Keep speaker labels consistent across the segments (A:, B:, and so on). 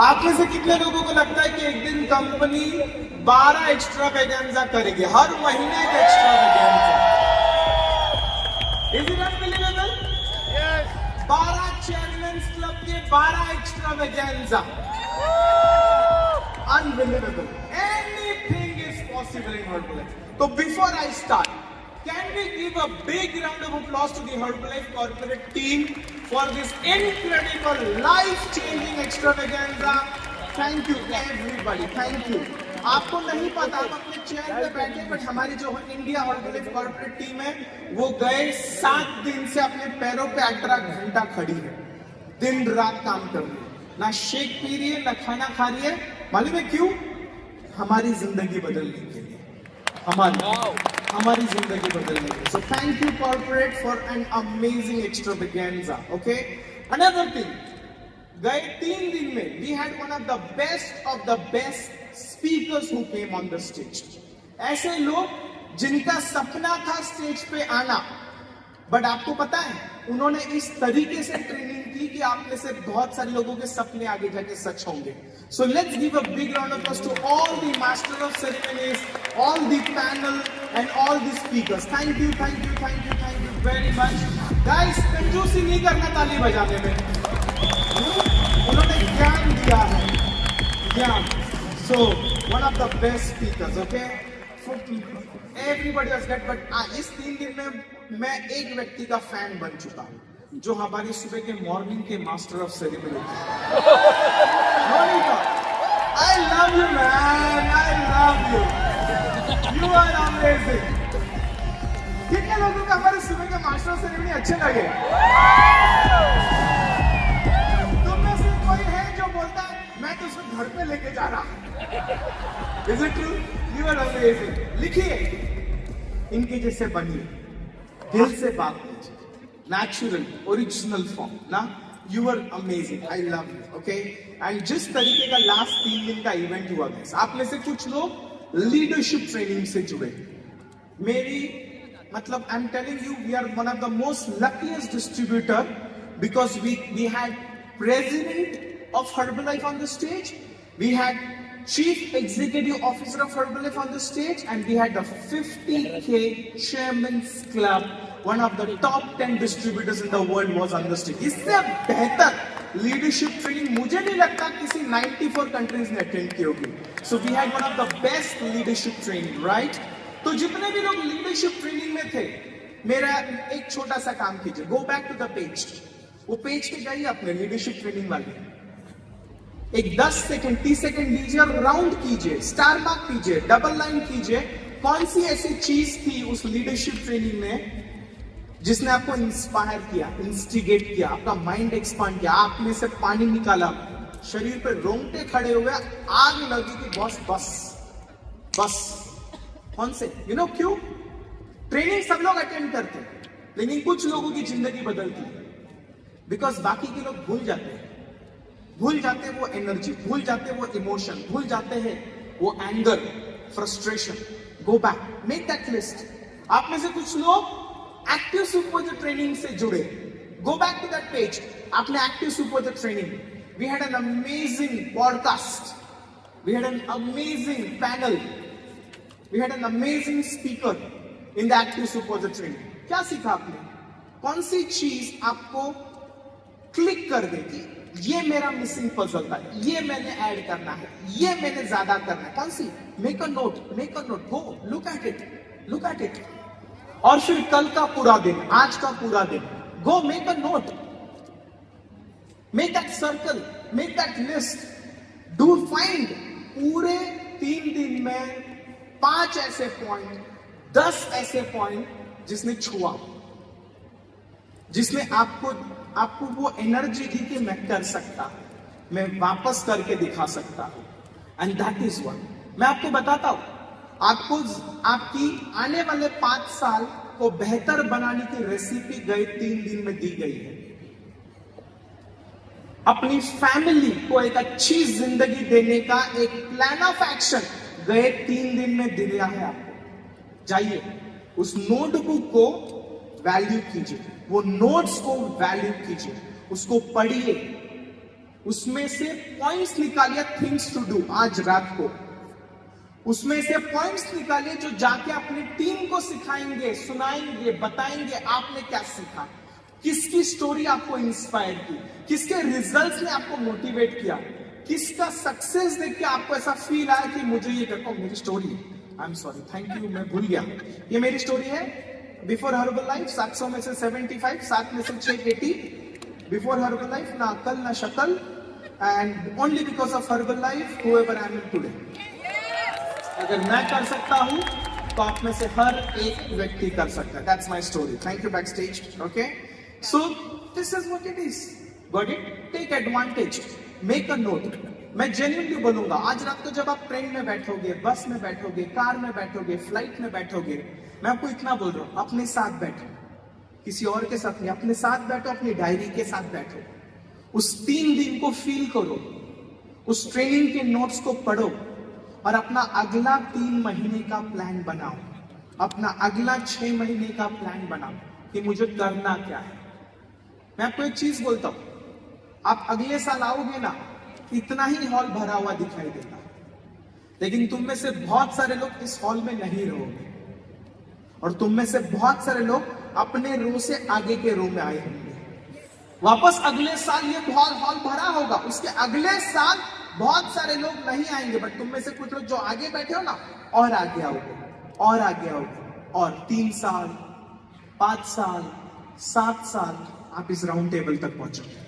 A: आप में से कितने लोगों को लगता है कि एक दिन कंपनी 12 एक्स्ट्रा वेगेंजा करेगी, हर महीने एक extravaganza? Is it unbelievable? 12 chairman's club के 12 extravaganza, unbelievable. Anything is possible in Herbalife. तो before I start, can we give a big round of applause to the Herbalife corporate team for this incredible, life-changing extravaganza? Thank you everybody, thank you. आपको नहीं पता, आप अपने chair पे बैठे, but हमारी जो इंडिया Herbalife corporate team है, वो गए 7 दिन से अपने पैरों पे 18 घंटा खड़ी है, दिन रात काम कर रही है, ना शेक पी रही है, ना खाना खा रही है। मालूम है क्यों? हमारी जिंदगी बदलने के लिए, हमारी जिंदगी बदलने के लिए। So thank you corporate for an amazing extravaganza. Okay. Another thing, गए 3 दिन में we had one of the best speakers who came on the stage. ऐसे लोग जिनका सपना था स्टेज पे आना, बट आपको पता है उन्होंने इस तरीके से ट्रेनिंग की कि आप में से बहुत सारे लोगों के सपने आगे जाके सच होंगे। So let's give a big round of applause to all the master of ceremonies, all the panel and all the speakers. Thank you very much. Guys, कंजूसी नहीं करना ताली बजाने में, उन्होंने ज्ञान दिया है, ज्ञान। So one of the best speakers, okay? For everybody was good, but इस 3 दिन में मैं एक व्यक्ति का फैन बन चुका हूँ, जो हमारी सुबह के मॉर्निंग के मास्टर ऑफ सेरेमनी थे। I love you man, I love you. You are amazing. कितने लोगों को हमारे सुबह के मास्टर ऑफ सेरेमनी अच्छे लगे? तुम में से कोई है जो बोलता है मैं तो उसको घर पे लेके जा रहा हूँ? Is it true? You are amazing. लिखिए, इनके जैसे बनिए, दिल से बात कीजिए, नेचुरल ओरिजिनल फॉर्म ना। You are amazing. I love you. Okay? And जिस तरीके का लास्ट 3 दिन का इवेंट हुआ है, आप में से कुछ लोग लीडरशिप ट्रेनिंग से जुड़े। मेरी मतलब I am telling you, we are one of the most luckiest distributor because we had president of Herbalife on the stage, we had chief executive officer of Herbalife on the stage, and we had the 50K chairman's club, one of the top 10 distributors in the world was on the stage. इससे बेहतर leadership training मुझे नहीं लगता किसी 94 countries ने attend की होगी। So we had one of the best leadership training, right? तो जितने भी लोग लीडरशिप ट्रेनिंग में थे, मेरा एक छोटा सा काम कीजिए, go back to the page. वो पेज पे जाइए अपने लीडरशिप ट्रेनिंग वाले, एक 10 सेकंड 30 सेकंड लीजिए और राउंड कीजिए, स्टार मार्क कीजिए, डबल लाइन कीजिए। कौन सी ऐसी चीज थी उस लीडरशिप ट्रेनिंग में जिसने आपको इंस्पायर किया, इंस्टिगेट किया, आपका माइंड एक्सपांड किया, आप में से पानी निकाला, शरीर पे रोंगटे खड़े हुए, आग लगी कि बॉस बस बस। कौन से? यू नो क्यों? ट्रेनिंग सब लोग अटेंड करते हैं, लेकिन कुछ लोगों की जिंदगी बदलती है बिकॉज बाकी के लोग भूल जाते हैं, भूल जाते हैं वो एनर्जी, भूल जाते हैं वो इमोशन, भूल जाते हैं वो anger, frustration. Go back, make that list. आप में से कुछ लोग एक्टिव सुपर ट्रेनिंग से जुड़े, go back to that page. आपने active super training, we had an amazing podcast, we had an amazing panel, we had an amazing speaker in the active super training. क्या सीखा आपने? कौन सी चीज आपको click कर देगी, ये मेरा मिसिंग पजल था, ये मैंने ऐड करना है, ये मैंने ज्यादा करना है? कौन सी? Make a note, go look at it. और फिर कल का पूरा दिन, आज का पूरा दिन, go make a note, make that circle, make that list, do find. पूरे 3 दिन में 5 ऐसे पॉइंट, 10 ऐसे पॉइंट जिसने छुआ, जिसने आपको वो एनर्जी दी कि मैं कर सकता हूं, मैं वापस करके दिखा सकता हूं। And that is one. मैं आपको बताता हूं, आपको आपकी आने वाले 5 साल को बेहतर बनाने की रेसिपी गए 3 दिन में दी गई है। अपनी फैमिली को एक अच्छी जिंदगी देने का एक प्लान ऑफ एक्शन गए 3 दिन में दिया है आपको। जाइए उस नोटबुक को वैल्यू कीजिए, वो नोट्स को वैल्यू कीजिए, उसको पढ़िए, उसमें से पॉइंट्स निकालिए थिंग्स टू डू आज रात को। उसमें से पॉइंट्स निकालिए जो जाके अपनी टीम को सिखाएंगे, सुनाएंगे, बताएंगे आपने क्या सीखा, किसकी स्टोरी आपको इंस्पायर की, किसके रिजल्ट्स ने आपको मोटिवेट किया, किसका सक्सेस देख के आपको ऐसा फील आया कि मुझे ये करता हूं। मेरी स्टोरी है, I am sorry, thank you, मैं भूल गया। ये मेरी स्टोरी है। बिफोर हर्बल लाइफ 700 में से 75, 7 में से 680। बिफोर हर्बल लाइफ ना अकल ना शक्ल, and only because of Herbalife whoever I am today. अगर मैं कर सकता हूं तो आप में से हर एक व्यक्ति कर सकता है। That's my story. Thank you backstage. Okay, so this is what it is. Got it? Take advantage, make a note. मैं जेन्युइनली बोलूंगा, आज रात को जब आप ट्रेन में बैठोगे, बस में बैठोगे, कार में बैठोगे, फ्लाइट में बैठोगे, मैं आपको इतना बोल रहा हूं, अपने साथ बैठो, किसी और के साथ नहीं, अपने साथ बैठो, अपनी डायरी के साथ बैठो, उस 3 दिन को फील करो, उस ट्रेनिंग के नोट्स को पढ़ो और अपना अगला 3 महीने का प्लान बनाओ, अपना अगला 6 महीने का प्लान बनाओ कि मुझे करना क्या है। मैं आपको एक चीज बोलता हूं, आप अगले साल आओगे ना, इतना ही हॉल भरा हुआ दिखाई देगा, लेकिन तुम में से बहुत सारे लोग इस हॉल में नहीं रहोगे और तुम में से बहुत सारे लोग अपने रो से आगे के रो में आए होंगे। वापस अगले साल ये हॉल भरा होगा, उसके अगले साल बहुत सारे लोग नहीं आएंगे, बट तुम में से कुछ लोग जो आगे बैठे हो ना, और आगे आओगे, और आगे आओगे, और 3 साल, 5 साल, 7 साल आप इस राउंड टेबल तक पहुंचोगे।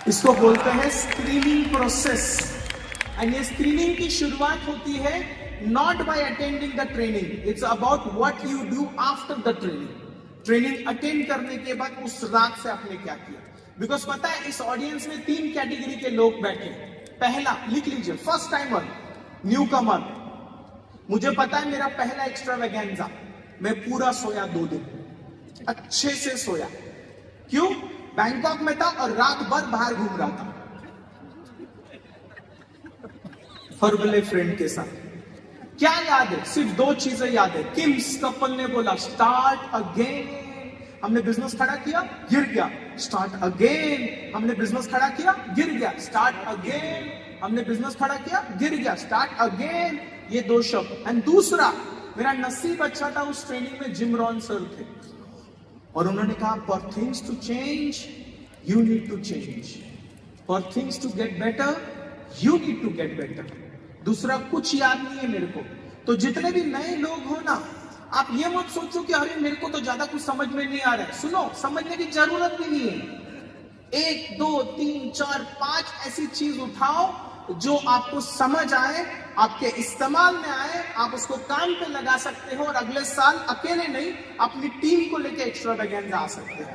A: इसको बोलते हैं स्क्रीनिंग प्रोसेस। एंड ये स्क्रीनिंग की शुरुआत होती है not by attending the training, it's about what you do after the training. Training attend करने के बाद उस रात से आपने क्या किया। बिकॉज पता है इस ऑडियंस में 3 कैटेगरी के लोग बैठे। पहला, लिख लीजिए, फर्स्ट टाइमर, न्यू कमर। मुझे पता है मेरा पहला एक्स्ट्रावेगेंजा, मैं पूरा सोया 2 दिन, अच्छे से सोया। क्यों? बैंकॉक में था और रात भर बाहर घूम रहा था हर्बल फ्रेंड के साथ। क्या याद है? सिर्फ 2 चीजें याद है। किम्स कपल ने बोला स्टार्ट अगेन। हमने बिजनेस खड़ा किया, गिर गया, स्टार्ट अगेन। हमने बिजनेस खड़ा किया, गिर गया, स्टार्ट अगेन। हमने बिजनेस खड़ा किया, गिर गया, स्टार्ट अगेन। ये 2 शब्द। एंड दूसरा, मेरा नसीब अच्छा था, उस ट्रेनिंग में जिम रॉन सर थे और उन्होंने कहा for things to change you need to change, for things to get better you need to get better. दूसरा कुछ याद नहीं है मेरे को। तो जितने भी नए लोग हो ना, आप ये मत सोचो कि अरे मेरे को तो ज्यादा कुछ समझ में नहीं आ रहा है। सुनो, समझने की जरूरत भी नहीं है। 1 2 3 4 5 ऐसी चीज उठाओ जो आपको समझ आए, आपके इस्तेमाल में आए, आप उसको काम पे लगा सकते हो और अगले साल अकेले नहीं, अपनी टीम को लेके एक्स्ट्रावेगेंजा आ सकते हो।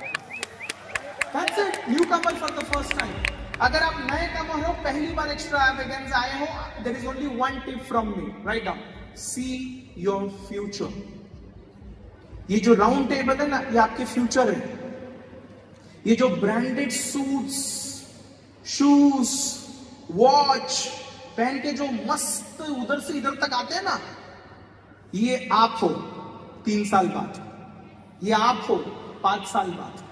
A: That's it. New Qamar for the first time. अगर आप नए कमर हो, पहली बार एक्स्ट्रावेगेंजा आए हो, there is only 1 tip from me, write down, see your future. ये जो राउंड टेबल है ना, ये आपके फ्यूचर है। ये जो ब्रांडेड सूट्स, शूज, वॉच पहन के जो मस्त उधर से इधर तक आते हैं ना, ये आप हो 3 साल बाद, ये आप हो 5 साल बाद,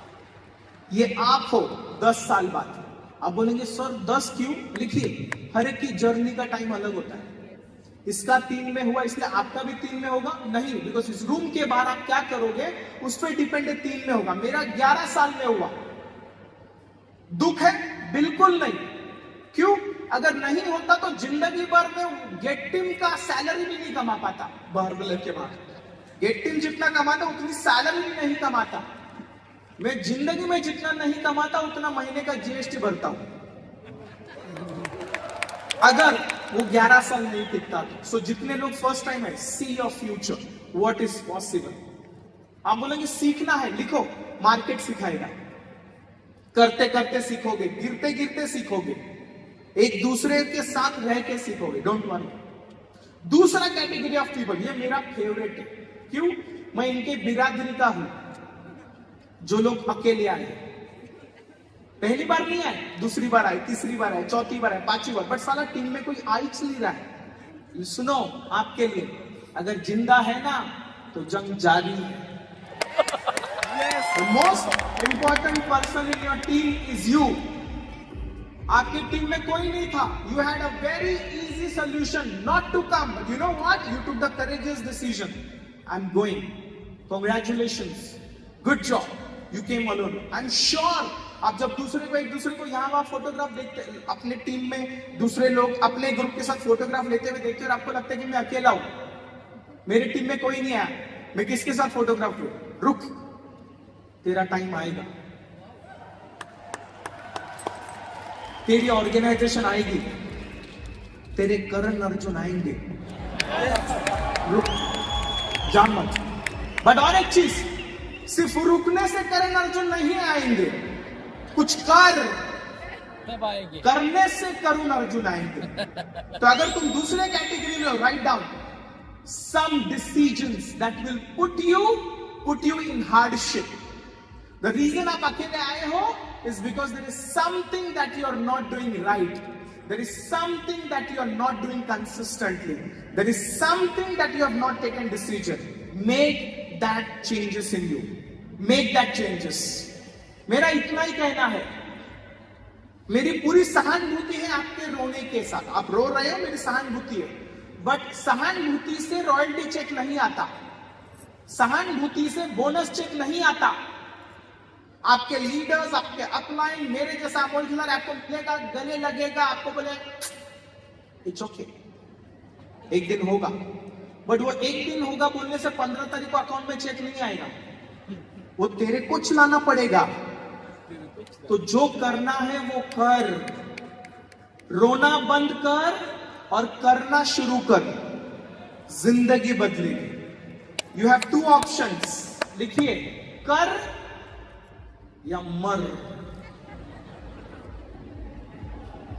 A: ये आप हो 10 साल बाद। आप बोलेंगे सर 10 क्यों? लिखिए, हर एक की जर्नी का टाइम अलग होता है। इसका 3 में हुआ इसलिए आपका भी 3 में होगा? नहीं, बिकॉज इस रूम के बाहर आप क्या करोगे उस पर डिपेंड है, 3 में होगा। मेरा 11 साल में हुआ। दुख है? बिल्कुल नहीं। क्यों? अगर नहीं होता तो जिंदगी भर में गेट टीम का सैलरी भी नहीं कमा पाता। हर्बल के बाद गेट टीम जितना कमाता उतनी सैलरी भी नहीं कमाता। मैं जिंदगी में जितना नहीं कमाता उतना महीने का जीएसटी भरता हूं, अगर वो 11 साल नहीं टिकता तो। सो जितने लोग फर्स्ट टाइम है, सी your future, what is possible. आप बोलेंगे सीखना है, लिखो, मार्केट सिखाएगा। करते करते सीखोगे, गिरते गिरते सीखोगे, एक दूसरे के साथ रह के सीखोगे, डोंट वरी। दूसरा कैटेगरी ऑफ पीपल, ये मेरा फेवरेट है। क्यों? मैं इनके बिरादरी का हूं, जो लोग अकेले आए, पहली बार नहीं आए, दूसरी बार आए, तीसरी बार आए, चौथी बार आए, 5वीं बार, बट साला टीम में कोई आ ही नहीं रहा है। सुनो, आपके लिए अगर जिंदा है ना तो जंग जारी है। The most important person in your team is you. आपकी टीम में कोई नहीं था. You had a very easy solution not to come. But you know what? You took the courageous decision. I'm going. Congratulations. Good job. You came alone. I'm sure आप जब एक दूसरे को यहाँ वहाँ फोटोग्राफ देखते, अपने टीम में दूसरे लोग अपने ग्रुप के साथ फोटोग्राफ लेते हुए देखते और आपको लगता है कि मैं अकेला हूं, मेरी टीम में कोई नहीं आया, मैं किसके साथ फोटोग्राफ लूं? रुक, तेरा टाइम आएगा, तेरी ऑर्गेनाइजेशन आएगी, तेरे करण अर्जुन आएंगे, रुक, जान मत. बट और एक चीज, सिर्फ रुकने से करण अर्जुन नहीं आएंगे, कुछ करने से करुण अर्जुन आएंगे. तो अगर तुम दूसरे कैटेगरी में हो, write down some decisions that will put you in hardship. The reason आप अकेले आए हो is because there is something that you are not doing right. There is something that you are not doing consistently. There is something that you have not taken decision. Make that changes in you. Make that changes. मेरा इतना ही कहना है, मेरी पूरी सहानुभूति है आपके रोने के साथ. आप रो रहे हो, मेरी सहानुभूति है, बट सहानुभूति से रॉयल्टी चेक नहीं आता, सहानुभूति से बोनस चेक नहीं आता. आपके लीडर्स, आपके अपलाइन, मेरे जैसा अमोल खिलाड़ आपको मिलेगा, गले लगेगा, आपको बोले इट्स ओके, एक दिन होगा. बट वो एक दिन होगा बोलने से 15 तारीख को अकाउंट में चेक नहीं आएगा, वो तेरे को चलाना पड़ेगा. तो जो करना है वो कर, रोना बंद कर और करना शुरू कर, जिंदगी बदलेगी. यू हैव 2 ऑप्शंस, लिखिए, कर या मर.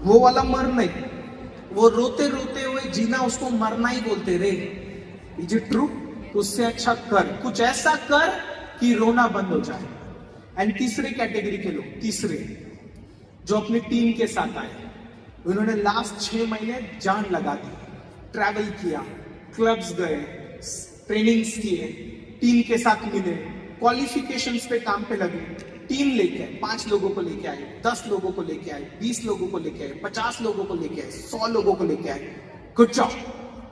A: वो वाला मर नहीं, वो रोते रोते हुए जीना, उसको मरना ही बोलते रे. Is it true? उससे अच्छा कर, कुछ ऐसा कर कि रोना बंद हो जाए. एंड तीसरे कैटेगरी के लोग, तीसरे जो अपनी टीम के साथ आए, उन्होंने लास्ट 6 महीने जान लगा दी, ट्रैवल किया, क्लब्स गए, ट्रेनिंग्स किए, टीम के साथ मिले, क्वालिफिकेशंस पे काम पे लगे, टीम लेके आए, 5 लोगों को लेके आए, 10 लोगों को लेके आए, 20 लोगों को लेके आए, 50 लोगों को लेके आए, 100 लोगों को लेके आए. Good job,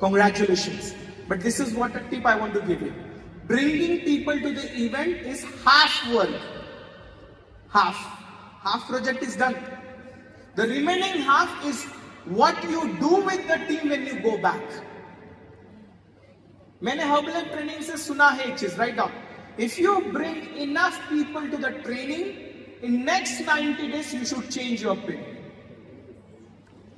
A: congratulations. But this is what a tip I want to give you. Bringing people to the event is half work. Half project is done. The remaining half is what you do with the team when you go back. मैंने herbal training से सुना है एक चीज, write down. If you bring enough people to the training, in next 90 days you should change your pin.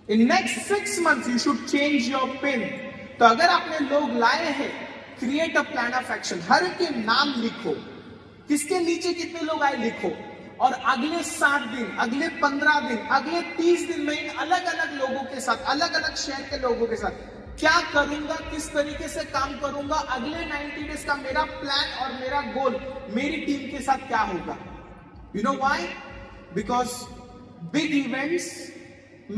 A: In next 6 months you should change your pin. तो अगर आपने लोग लाए हैं, create a plan of action. हर के नाम लिखो, किसके नीचे कितने लोग आए लिखो, और अगले 7 दिन, अगले 15 दिन, अगले 30 दिन में इन अलग अलग लोगों के साथ, अलग अलग शहर के लोगों के साथ क्या करूंगा, किस तरीके से काम करूंगा, अगले 90 डेज का मेरा प्लान और मेरा गोल मेरी टीम के साथ क्या होगा. You know why? Because big events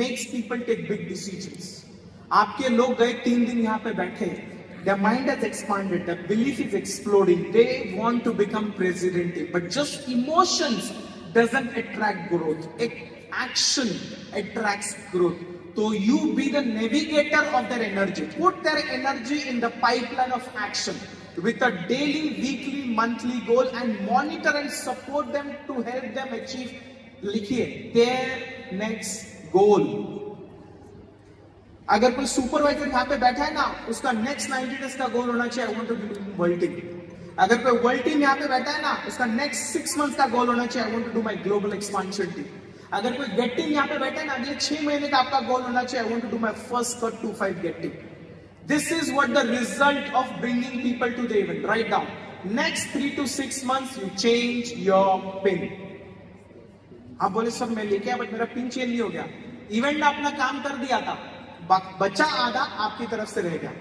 A: makes people take big decisions. आपके लोग गए 3 दिन यहां पे बैठे, their mind has expanded, their belief is exploding, they want to become president, but just emotions doesn't attract growth. Action attracts growth. So you be the navigator of their energy. Put their energy in the pipeline of action with a daily, weekly, monthly goal, and monitor and support them to help them achieve, लिखिए, their next goal. अगर कोई supervisor यहाँ पे बैठा है ना, उसका next 90 days का गोल होना चाहिए, I want to do world team. अगर कोई वर्ल्ड टीम यहाँ पे बैठा है ना, उसका नेक्स्ट 6 मंथ्स का गोल होना चाहिए, I want to do my global expansion team. अगर कोई गेट टीम यहाँ पे बैठा है ना, अगले 6 महीने का आपका गोल होना चाहिए, I want to do my first cut 25 GET team. This is what the result of bringing people to the event. Write down, next 3 to 6 months you change your pin. आप बोले सर मैं लेके आया, but मेरा pin change नहीं हो गया. Event ने अपना काम कर दिया था, बचा आधा आपकी तरफ से रह गया.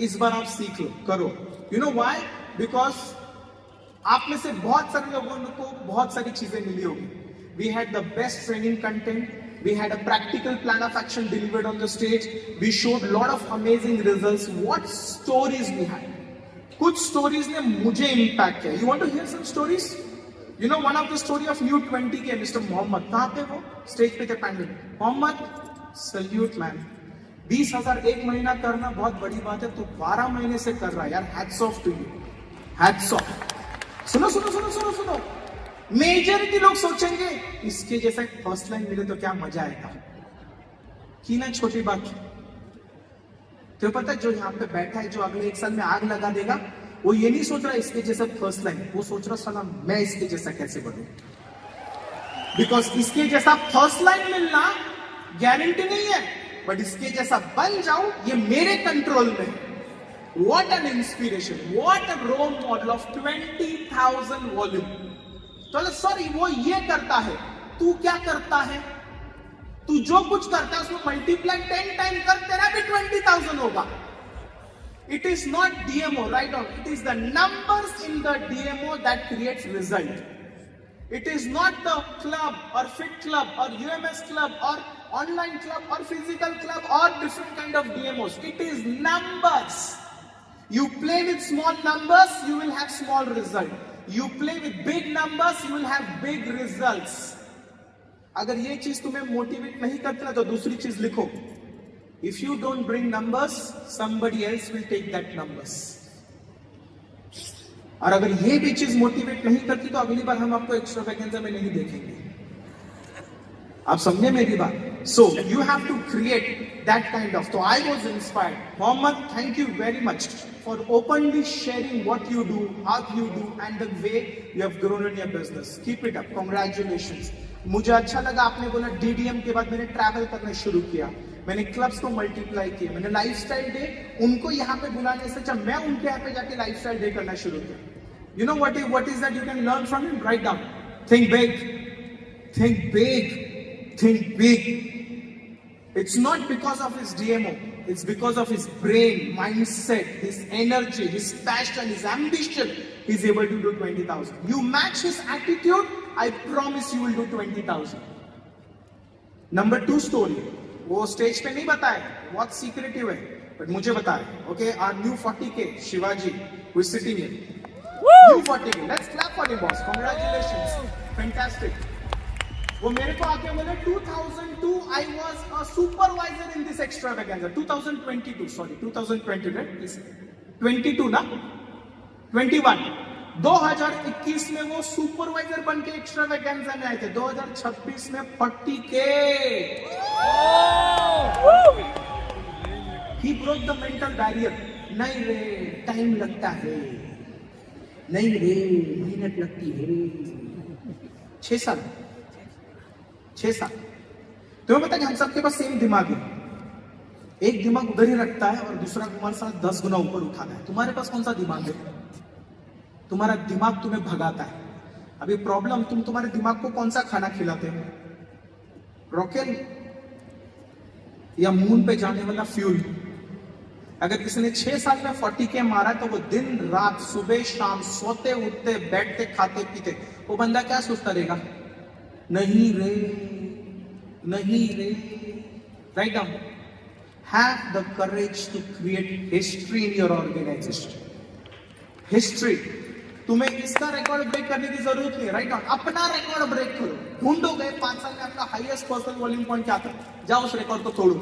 A: इस बार आप सीख लो, करो. You know why? बिकॉज आप में से बहुत सारे लोगों को बहुत सारी चीजें मिली होगी. We had the best training content, we had a practical plan of action delivered on the stage, we showed lot of amazing results. What stories we had? कुछ स्टोरीज ने मुझे इंपैक्ट किया. You want to hear some stories? You know one of the story of new 20 के mister Mohammad, कहाँ पे वो? Stage पे थे पैंडल। मोहम्मद, सल्यूट मैन, 20,000 एक महीना करना बहुत बड़ी बात है, तो 12 महीने से कर रहा है यार, hats off to you, hats off. सुनो सुनो सुनो सुनो सुनो, मेजॉरिटी लोग सोचेंगे इसके जैसा फर्स्ट लाइन मिले तो क्या मजा आएगा, की ना छोटी बात। तो पता है जो यहाँ पे बैठा है, जो अगले 1 साल में आग लगा देगा, वो ये नहीं सोच रहा इसके जैसा फर्स्ट लाइन, वो सोच रहा साला मैं इसके जैसा कैसे बनूं, बिकॉज इसके जैसा फर्स्ट लाइन मिलना गारंटी नहीं है, बट इसके जैसा बन जाऊं ये मेरे कंट्रोल में। What an inspiration, what a role model of 20,000 volume. तो सॉरी वो ये करता है, तू क्या करता है? तू जो कुछ करता है उसमें मल्टीप्लाई 10 टाइम कर, तेरा भी 20,000 होगा। It is not DMO, right on. It is the numbers in the DMO that creates result. It is not the club or fit club or UMS club or online club or physical club or different kind of DMOs. It is numbers. You play with small numbers, you will have small result. You play with big numbers, you will have big results. अगर ये चीज तुम्हें motivate नहीं करता तो दूसरी चीज लिखो। If you don't bring numbers, somebody else will take that numbers. और अगर ये भी चीज मोटिवेट नहीं करती तो अगली बार हम आपको एक्स्ट्रावेगेंजा में नहीं देखेंगे। आप समझे मेरी बात? So you have to create that kind of. So I was inspired. Mohammed, thank you very much for openly sharing what you do, how you do, and the way you have grown in your business. Keep it up. Congratulations. मुझे अच्छा लगा आपने बोला DDM के बाद मैंने travel करना शुरू किया, मैंने क्लब्स को मल्टीप्लाई किया, मैंने लाइफस्टाइल डे उनको यहाँ पे बुलाने से अच्छा मैं उनके यहाँ पे जाके लाइफस्टाइल डे करना शुरू किया। You know what is that you can learn from him? Write down. Think big. Think big. Think big. It's not because of his DMO. It's because of his brain, mindset, his energy, his passion, his ambition. He's able to do 20,000. You match his attitude, I promise you will do 20,000. Number 2 story. वो stage पे नहीं बताया, बहुत secretive है, but मुझे बताया। Okay, our new 40K Shivaji who is sitting here. New 40K. Let's clap for him, boss. Congratulations. Fantastic. वो मेरे को आके बोले 2002 I was a supervisor in this extravaganza. 2022 sorry 2020 right? 22 ना 21 2021 में वो सुपरवाइजर बन के एक्स्ट्रावेगेंजा में आए थे। 2026 में 40K। He broke the mental barrier. नहीं रे टाइम लगता है, नहीं रे मेहनत लगती है। 6 साल तुम्हें पता है कि हम सबके पास सेम दिमाग है, एक दिमाग उधर ही रखता है और दूसरा तुम्हारे साथ 10 गुना ऊपर उठाता है। तुम्हारे पास कौन सा दिमाग है? तुम्हारा दिमाग तुम्हें भगाता है। अभी प्रॉब्लम, तुम तुम्हारे दिमाग को कौन सा खाना खिलाते हो? रॉकेल या मून पे जाने वाला फ्यूल? अगर किसी ने 6 साल में 40K मारा तो वो दिन रात सुबह शाम सोते उठते बैठते खाते पीते, वो बंदा क्या सोचता रहेगा? नहीं रे, नहीं रे। Write down. Have the courage to create history in your organization. History. तुम्हें इसका रिकॉर्ड ब्रेक करने की जरूरत नहीं। Write down. अपना रिकॉर्ड ब्रेक करो। ढूंढोगे 5 साल में आपका हाईएस्ट पर्सनल वॉल्यूम पॉइंट क्या था, जाओ उस रिकॉर्ड को तोड़ो।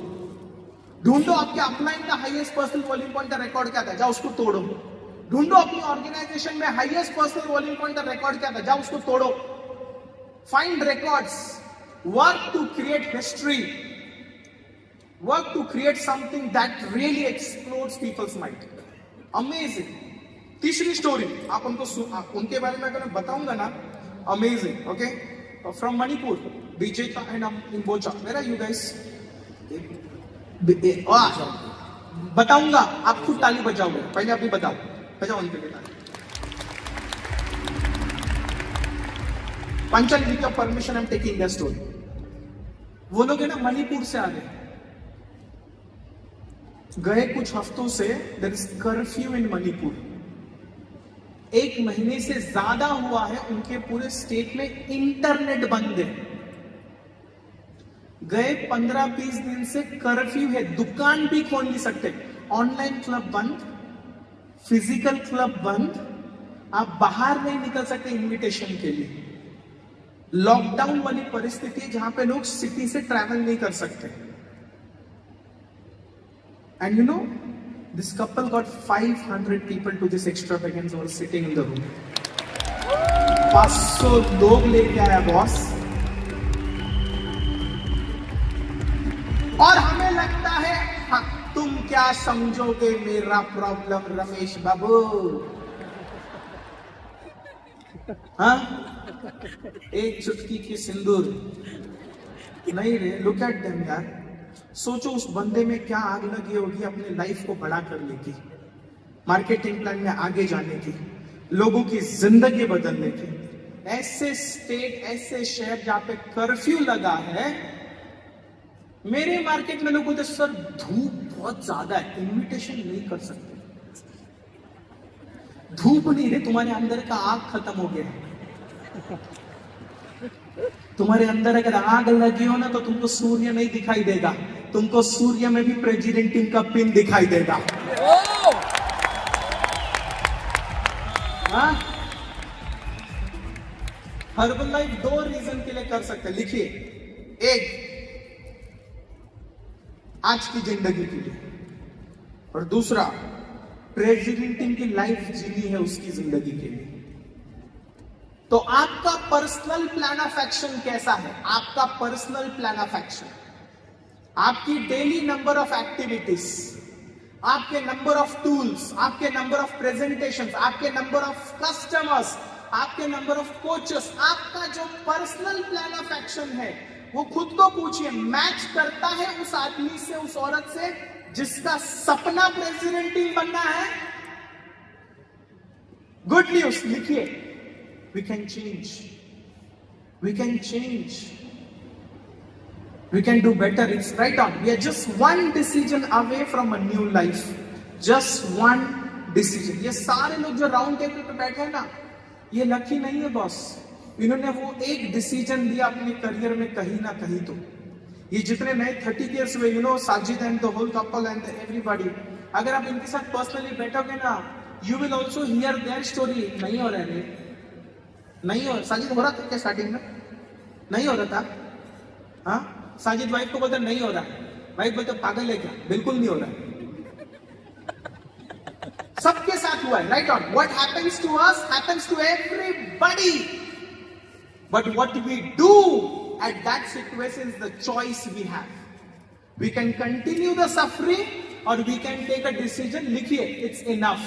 A: ढूंढो आपके अपलाइन का हाईएस्ट पर्सनल वॉल्यूम पॉइंट का रिकॉर्ड क्या था, जाओ उसको तोड़ो। ढूंढो अपनी ऑर्गेनाइजेशन में हाईएस्ट पर्सनल वॉल्यूम पॉइंट का रिकॉर्ड क्या था, जाओ उसको तोड़ो। Find records. Work to create history. Work to create something that really explodes people's mind. Amazing. तीसरी स्टोरी आप उनके बारे में अगर बताऊंगा ना, amazing. Okay, from Manipur, Vijeta and Imbocha. Where are you guys? बताऊंगा, आप खुद ताली बजाओगे। पहले आप भी बताओ, बजाओ उनके लिए ताली। Panchal with your permission I am taking the story. वो लोग है ना मणिपुर से आ गए कुछ हफ्तों से। There is curfew in Manipur. 1 महीने से ज्यादा हुआ है, उनके पूरे स्टेट में इंटरनेट बंद है। गए 15-20 दिन से कर्फ्यू है, दुकान भी खोल नहीं सकते, ऑनलाइन क्लब बंद, फिजिकल क्लब बंद, आप बाहर नहीं निकल सकते इनविटेशन के लिए। लॉकडाउन वाली परिस्थिति है जहां पे लोग सिटी से ट्रैवल नहीं कर सकते. And you know, this couple got 500 people to this extravagance or sitting in the room. 500 लोग लेके आया बॉस. और हमें लगता है हाँ, तुम क्या समझोगे मेरा प्रॉब्लम रमेश बाबू. हाँ, एक चुटकी की सिंदूर नहीं रे. लुक एट देम यार. सोचो उस बंदे में क्या आग लगी होगी अपनी लाइफ को बड़ा करने की, मार्केटिंग प्लान में आगे जाने की, लोगों की जिंदगी बदलने की. ऐसे स्टेट, ऐसे शहर जहां पे कर्फ्यू लगा है, मेरे मार्केट में लोग बोलते सर धूप बहुत ज्यादा है, इन्विटेशन नहीं कर सकते. धूप नहीं रे, तुम्हारे अंदर का आग खत्म हो गया है. तुम्हारे अंदर अगर आग लगी हो ना तो तुमको सूर्य नहीं दिखाई देगा, तुमको सूर्य में भी प्रेसिडेंट का पिन दिखाई देगा. हाँ, हर्बल लाइफ 2 रीजन के लिए कर सकते. लिखिए, एक आज की जिंदगी के लिए, और दूसरा प्रेसिडेंट की लाइफ जीनी है उसकी जिंदगी के लिए. तो आपका पर्सनल प्लान ऑफ एक्शन कैसा है? आपका पर्सनल प्लान ऑफ एक्शन, आपकी डेली नंबर ऑफ एक्टिविटीज, आपके नंबर ऑफ टूल्स, आपके नंबर ऑफ प्रेजेंटेशंस, आपके नंबर ऑफ कस्टमर्स, आपके नंबर ऑफ कोचेस, आपका जो पर्सनल प्लान ऑफ एक्शन है वो खुद को पूछिए, मैच करता है उस आदमी से, उस औरत से जिसका सपना प्रेसिडेंट बनना है? गुड न्यूज लिखिए, we can change, we can change, we can do better. It's right on. We are just one decision away from a new life. Just one decision. ये सारे लोग जो राउंड टेबल पे बैठे हैं ना, ये लकी नहीं है बॉस. इन्होंने वो एक डिसीजन लिया अपने करियर में कहीं ना कहीं. तो ये जितने नए 30 years हुए, you know, Sajid and the whole couple and everybody, अगर आप इनके साथ पर्सनली बैठोगे ना, you will also hear their story. नहीं हो रहा है, नहीं हो. साजिद हो रहा था क्या स्टार्टिंग में? नहीं हो रहा था. हाँ, साजिद वाइफ को बोलते नहीं हो रहा, वाइफ बोलते पागल है क्या? बिल्कुल नहीं हो रहा. सबके साथ हुआ है. Right on. What happens to us happens to everybody. But what we do at that situation is the choice we have. We can continue the suffering or we can take a decision. लिखिए, it's enough,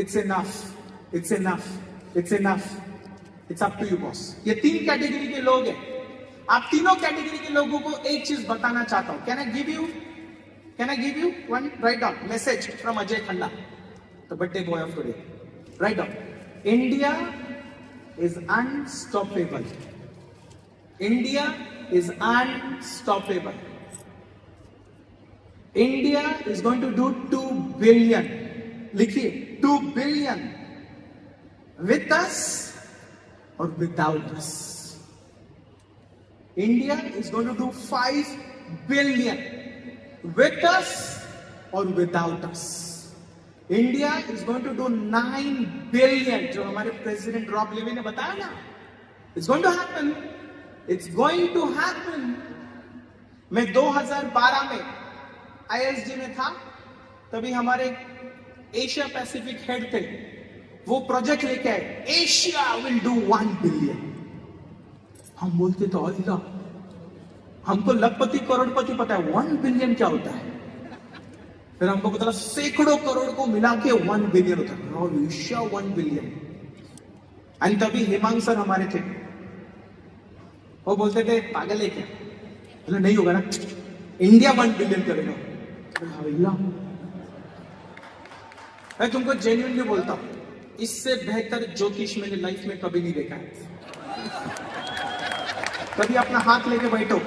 A: it's enough, it's enough, it's enough. It's up to you, boss. ये 3 category के लोग हैं. आप तीनों category के लोगों को एक चीज बताना चाहता हूं. Can I give you one? Write down message from Ajay Khanna, the birthday boy of today. Write down. India is unstoppable. India is unstoppable. India is going to do 2 billion. लिखिए, 2 billion with us or without us. India is going to do 5 billion with us or without us. India is going to do 9 billion, जो हमारे president Rob Levy ने बताया ना. It's going to happen, it's going to happen. मैं 2012 में ISD में था, तभी हमारे एशिया पैसिफिक हेड थे, वो प्रोजेक्ट लेके आए, एशिया विल डू 1 बिलियन. हम बोलते तो अल्लाह, हमको लखपति करोड़पति पता है, 1 बिलियन क्या होता है. फिर हमको पता चला सैकड़ों करोड़ को मिला के 1 बिलियन होता है. Asia 1 billion. एंड तभी हेमांग सर हमारे थे, वो बोलते थे पागल है क्या? बोले नहीं होगा ना, इंडिया 1 बिलियन करेगा. मैं तुमको जेन्युइनली बोलता हूं, इससे बेहतर ज्योतिष मैंने लाइफ में कभी नहीं देखा है. कभी अपना हाथ लेके बैठो,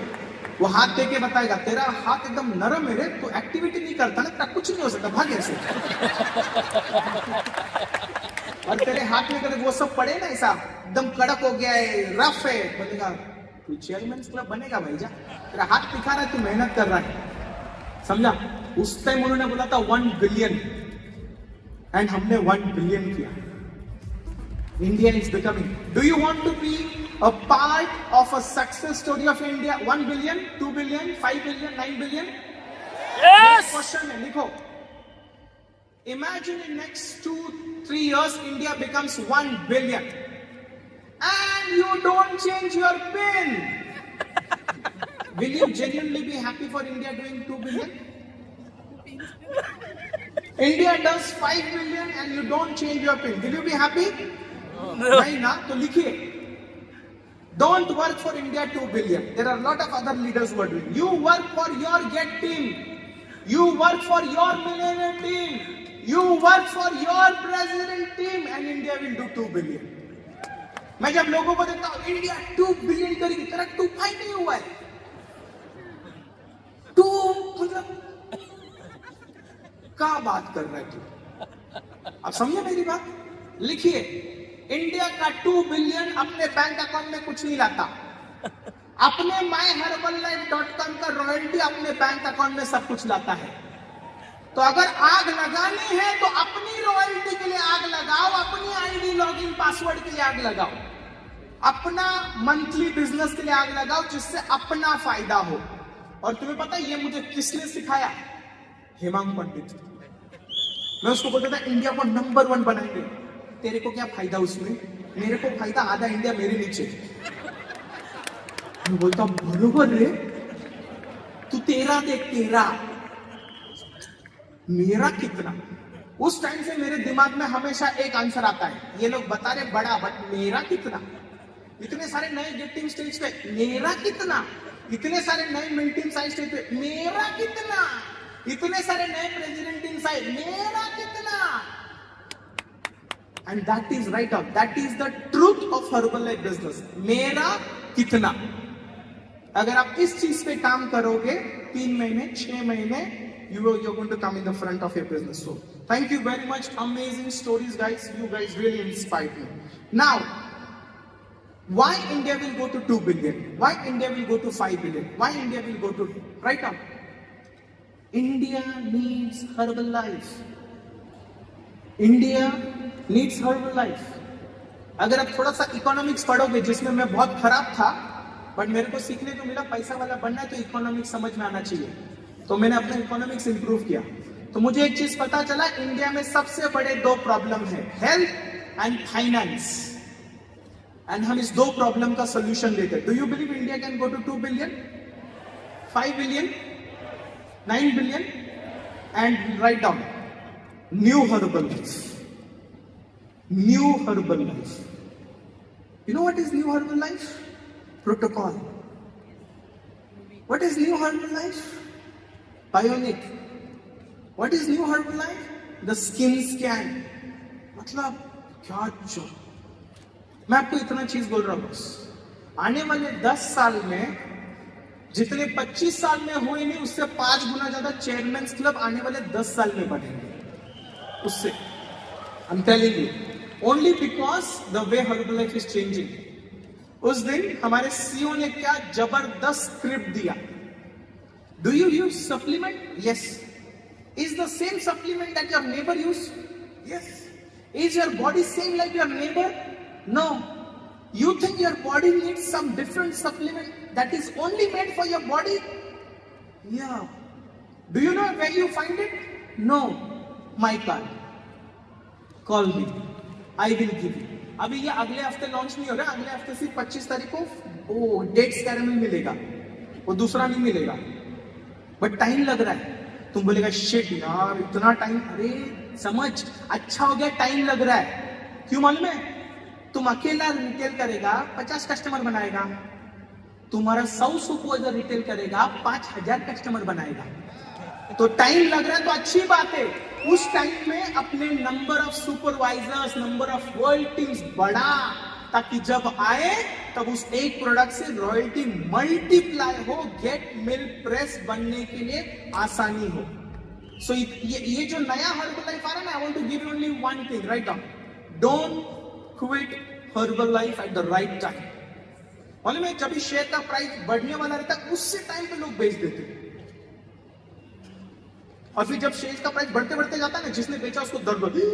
A: वो हाथ देके बताएगा तेरा हाथ एकदम नरम है रे, तो एक्टिविटी नहीं करता ना, तेरा कुछ नहीं हो सकता, भाग ऐसे. और तेरे हाथ में कभी वो सब पड़े ना, ऐसा एकदम कड़क हो गया है, रफ है, बोलेगा तू चेयरमैन क्लब बनेगा भाई जा. तेरा हाथ दिखा रहा है, तू मेहनत कर रहा है. समझा? उस टाइम उन्होंने बोला था 1 बिलियन, एंड हमने 1 बिलियन किया. India is becoming. Do you want to be a part of a success story of India? 1 billion, 2 billion, 5 billion, 9 billion?
B: Yes.
A: Question है, लिखो. Imagine in next 2-3 years, India becomes 1 billion. And you don't change your PIN. Will you genuinely be happy for India doing 2 billion? India does 5 billion and you don't change your PIN. Will you be happy? नहीं ना, तो लिखिए. Don't work for India 2 billion. There are a lot of other leaders who are doing. You work for your GET team. You work for your millionaire team. You work for your president team and India will do 2 billion. मैं जब लोगों को देखता हूँ India 2 billion करेगी, तेरा 2.5 नहीं हुआ है. 2 मतलब क्या बात कर रहा है तू? आप समझे मेरी बात? लिखिए, इंडिया का 2 बिलियन अपने बैंक अकाउंट में कुछ नहीं लाता. अपने myherbalife.com का रॉयल्टी अपने बैंक अकाउंट में सब कुछ लाता है. तो अगर आग लगानी है तो अपनी रॉयल्टी के लिए आग लगाओ, अपनी आईडी लॉगिन पासवर्ड के लिए आग लगाओ, अपना मंथली बिजनेस के लिए आग लगाओ जिससे अपना फायदा हो. और तुम्हें पता है ये मुझे किसने सिखाया? हेमांग पंडित. मैं उसको बोलता था इंडिया को नंबर 1 बनाएंगे. तेरे को क्या फायदा उसमें? मेरे को फायदा, आधा इंडिया मेरे नीचे. मैं बोलता बरोबर रे, तू तेरा देख, तेरा मेरा कितना. उस टाइम से मेरे दिमाग में हमेशा एक आंसर आता है, ये लोग बता रहे बड़ा, बट मेरा कितना. इतने सारे नए गेट टीम स्टेज पे, मेरा कितना. इतने सारे नए मिल्टीम साइड स्टेज पे, मेरा कितना. इतने सारे नए प्रेसिडेंट इन साइड, मेरा कितना. And that is right out, that is the truth of Herbalife business. मेरा कितना. अगर आप इस चीज पे काम करोगे 3 महीने 6 महीने, you're going to come in the front of your business. So thank you very much. Amazing stories, guys. You guys really inspired me. Now, why India will go to 2 billion? Why India will go to 5 billion? Why India will go to, right now, India needs Herbalife. India needs Herbalife. अगर आप थोड़ा सा economics पढ़ोगे, जिसमें मैं बहुत खराब था, बट मेरे को सीखने को मिला पैसा वाला बनना है तो इकोनॉमिक्स समझ में आना चाहिए. तो मैंने अपना इकोनॉमिक्स इंप्रूव किया. तो मुझे एक चीज पता चला, इंडिया में सबसे बड़े 2 प्रॉब्लम है, हेल्थ एंड फाइनेंस. एंड हम इस 2 प्रॉब्लम का सोल्यूशन देते हैं. Do you believe India can go to 2 billion, 5 billion, 9 billion? And write down, new Herbalife. New Herbalife. You know what is New Herbalife? Protocol. What is New Herbalife? Bionic. What is New Herbalife? The skin scan. मतलब क्या जो, मैं आपको इतना चीज बोल रहा हूं बस. आने वाले 10 साल में जितने 25 साल में हुए नहीं, उससे 5 गुना ज्यादा चेयरमैन्स क्लब आने वाले 10 साल में बढ़ेंगे. उससे I'm telling you, only because the way Herbalife is changing. उस दिन हमारे सीईओ ने क्या जबरदस्त स्क्रिप्ट दिया. Do you use supplement? Yes. Is the same supplement that your neighbor use? Yes. Is your body same like your neighbor? No. You think your body needs some different supplement that is only made for your body? Yeah. Do you know where you find it? No. My card. Call me. I will give you. अभी ये अगले हफ्ते launch नहीं हो रहा. अगले हफ्ते से 25 तारीख को वो डेट्स कैरेमल मिलेगा, वो दूसरा नहीं मिलेगा. बट टाइम लग रहा है. तुम बोलेगा शिट यार इतना टाइम. अरे समझ, अच्छा हो गया टाइम लग रहा है. क्यों मालूम है? तुम अकेला रिटेल करेगा 50 कस्टमर बनाएगा. तुम्हारा 100 सुपरवाइजर रिटेल करेगा 5000 कस्टमर बनाएगा. तो टाइम लग रहा है तो अच्छी बात है. उस टाइम में अपने number of supervisors, number of world teams बढ़ा, ताकि जब आए तब उस एक प्रोडक्ट से रॉयल्टी मल्टीप्लाई हो, गेट मिल प्रेस बनने के लिए आसानी हो. सो ये जो नया हर्बलाइफ आ रहा है ना, I want to give you only one thing, write down. Don't quit Herbalife at the right time. मालूम है, जब शेयर का प्राइस बढ़ने वाला रहता है उससे टाइम पे लोग बेच देते हैं. और फिर जब शेयर का प्राइस बढ़ते बढ़ते जाता है ना, जिसने बेचा उसको दर्द होती है.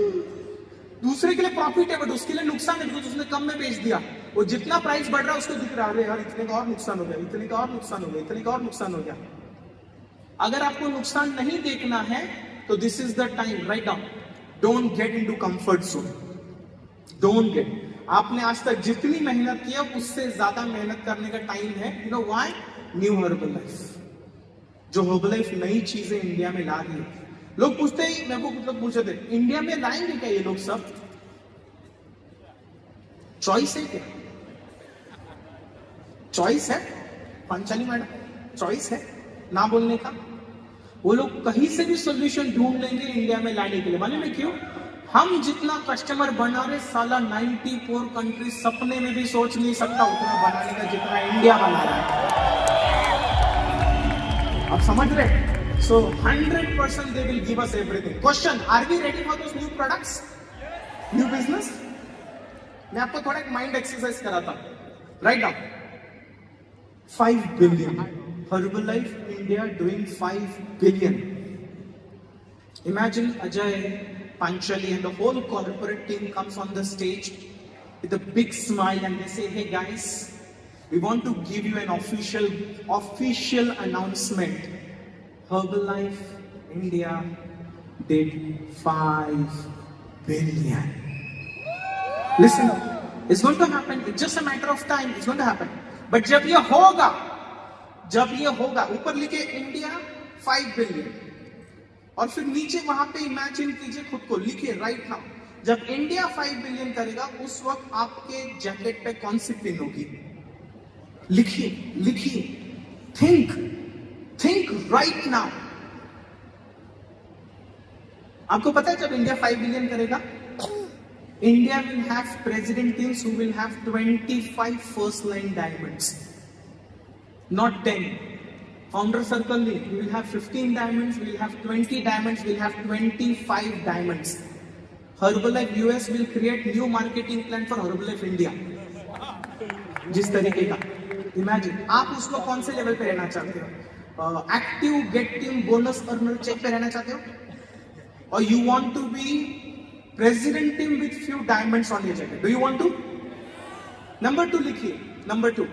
A: दूसरे के लिए प्रॉफिट है बट उसके लिए नुकसान है, बिकॉज उसने कम में बेच दिया. वो जितना प्राइस बढ़ रहा है उसको दिख रहा है, यार इतने का और नुकसान हो गया, इतने का और नुकसान हो गया, इतने का और नुकसान हो गया। अगर आपको नुकसान नहीं देखना है तो this is the time, right down, don't get into comfort zone, don't get. आपने आज तक जितनी मेहनत की है उससे ज्यादा मेहनत करने का टाइम है। You know why? New herbal life, जो हर्बल लाइफ नई चीजें इंडिया में ला रही है। लोग पूछते ही मेरे को मतलब पूछे थे, इंडिया में लाएंगे क्या ये लोग सब? चॉइस है क्या? चॉइस है पांचाली मैडम, चॉइस है ना बोलने का। वो लोग कहीं से भी सोल्यूशन ढूंढ लेंगे इंडिया में लाने के लिए। मालूम है क्यों? हम जितना कस्टमर बना रहे साला 94 कंट्री सपने में भी सोच नहीं सकता उतना बनाने का जितना इंडिया बना रहा है। आप समझ रहे? So 100% they will give us everything. Question: Are we ready for those new products, new business? मैं आपको थोड़ा एक माइंड एक्सरसाइज कराता हूं। Right now 5 billion Herbalife India doing 5 billion. Imagine Ajay, Panchali and the whole corporate team comes on the stage with a big smile and they say, hey guys, we want to give you an official announcement. Herbalife India did 5 billion. Listen up. It's going to happen. It's just a matter of time. It's going to happen. But जब ये होगा, ऊपर लिखे India 5 billion और फिर नीचे वहां पे इमेजिन कीजिए खुद को, लिखिए राइट नाउ, जब इंडिया 5 बिलियन करेगा उस वक्त आपके जैकेट पे कौन सी पिन होगी? लिखिए, थिंक राइट नाउ। आपको पता है जब इंडिया 5 बिलियन करेगा, India will have president teams who will have 25 first line diamonds, not 10। Founder circle में we will have 15 diamonds, we will have 20 diamonds, we will have 25 diamonds. Herbalife US will create new marketing plan for Herbalife India. जिस तरीके का imagine, आप उसको कौन से level पे रहना चाहते हो? Active get team bonus earner cheque पे रहना चाहते हो, और you want to be president team with few diamonds on your jacket? Do you want to? Number 2 लिखिए, number 2,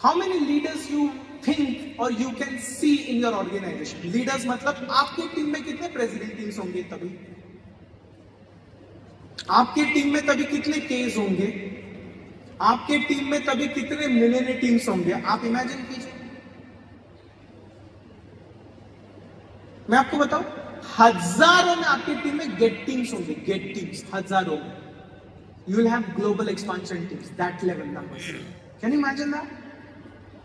A: how many leaders you think और you can see in your organisation? Leaders मतलब आपके team में कितने president teams होंगे, तभी आपके team में तभी कितने केस होंगे, आपके टीम में तभी कितने मिलियनर टीम्स होंगे। आप इमेजिन कीजिए। मैं आपको बताऊं, हजारों में आपकी टीम में गेट टीम्स होंगे, गेट टीम्स हजारों में। You will have global expansion teams, that level number. Can you imagine that?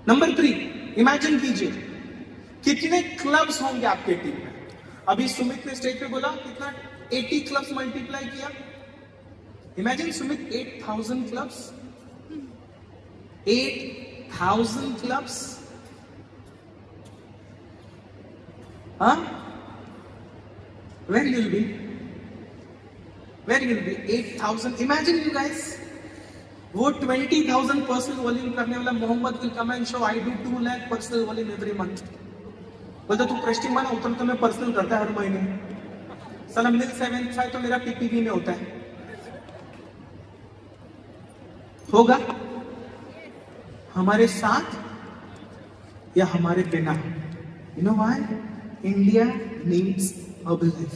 A: Number 3, imagine कीजिए कितने क्लब्स होंगे आपके टीम में। अभी सुमित ने स्टेज पे बोला कितना, 80 क्लब्स मल्टीप्लाई किया। इमेजिन सुमित 8000 क्लब्स, 8000 क्लब्स, हाँ? Where you'll be? 8,000. Imagine you guys. वो 20,000 पर्सनल वॉल्यूम करने वाला Mohammed will come and show I do 2 lakh personal volume every month. बोलता तू प्रेस्टिंग बना, उतना तो मैं पर्सनल करता है हर महीने। साला मिल 75 तो मेरा पीपीवी में होता है। होगा हमारे साथ या हमारे बिना? You know why? India needs Herbalife.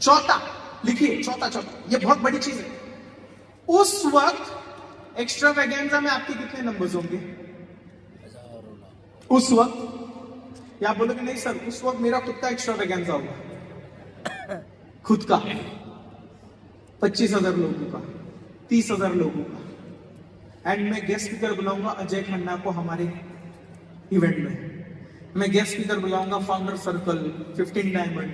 A: चौथा लिखिए, चौथा, ये बहुत बड़ी चीज है। उस वक्त एक्स्ट्रावेगेंजा में आपके कितने नंबर्स होंगे? उस वक्त, या आप बोलोगे नहीं सर उस वक्त मेरा खुद का एक्स्ट्रावेगेंजा होगा, खुद का 25,000 लोगों का, 30,000 लोगों का, एंड मैं गेस्ट स्पीकर बुलाऊंगा अजय खन्ना को हमारे इवेंट में। मैं गेस्ट स्पीकर बुलाऊंगा founder circle, 15 diamond.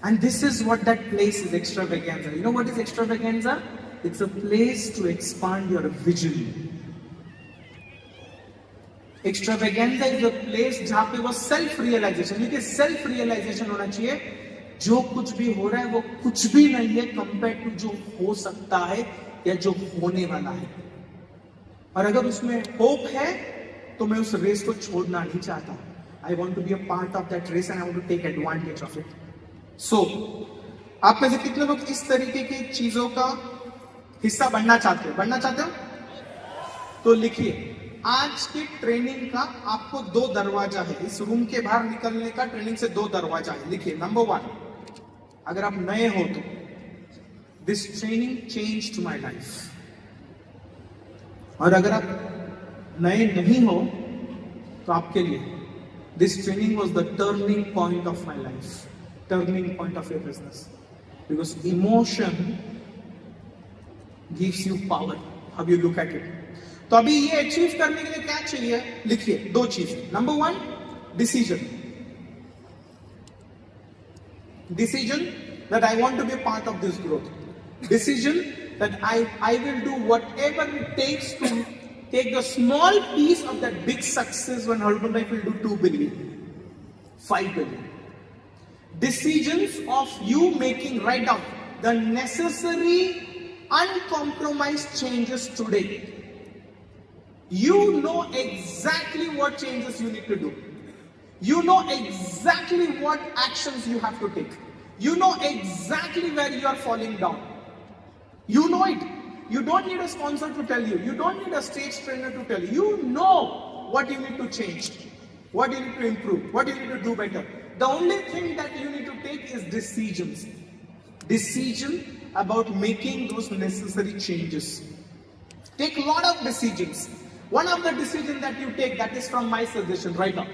A: And this is what that place is, extravaganza. You know what is extravaganza? It's a place to expand your vision. Extravaganza is a place जहां पे वो self realization, ये self realization होना चाहिए, जो कुछ भी हो रहा है वो कुछ भी नहीं है कंपेयर टू जो हो सकता है या जो होने वाला है। और अगर उसमें होप है तो मैं उस रेस को छोड़ना नहीं चाहता। I want to be a part of that race and I want to take advantage of it. So, आप में से कितने लोग इस तरीके की चीजों का हिस्सा बनना चाहते हो? तो लिखिए, आज की ट्रेनिंग का आपको 2 दरवाजा है। इस रूम के बाहर निकलने का ट्रेनिंग से 2 दरवाजा है। लिखिए, नंबर 1, अगर आप नए हो तो this training changed my life. और अगर आप नए नहीं हो तो आपके लिए this training was the turning point of my life, turning point of your business, because emotion gives you power, how you look at it. तो अभी ये अचीव करने के लिए क्या चाहिए? लिखिए, 2 चीजें। Number 1, decision that I want to be a part of this growth. Decision that I will do whatever it takes to take the small piece of that big success when Herbalife will do 2 billion, 5 billion. Decisions of you making, write down the necessary uncompromised changes today. You know exactly what changes you need to do. You know exactly what actions you have to take. You know exactly where you are falling down. You know it. You don't need a sponsor to tell you. You don't need a stage trainer to tell you. You know what you need to change, what you need to improve, what you need to do better. The only thing that you need to take is decisions. Decision about making those necessary changes. Take a lot of decisions. One of the decisions that you take, that is from my suggestion right now.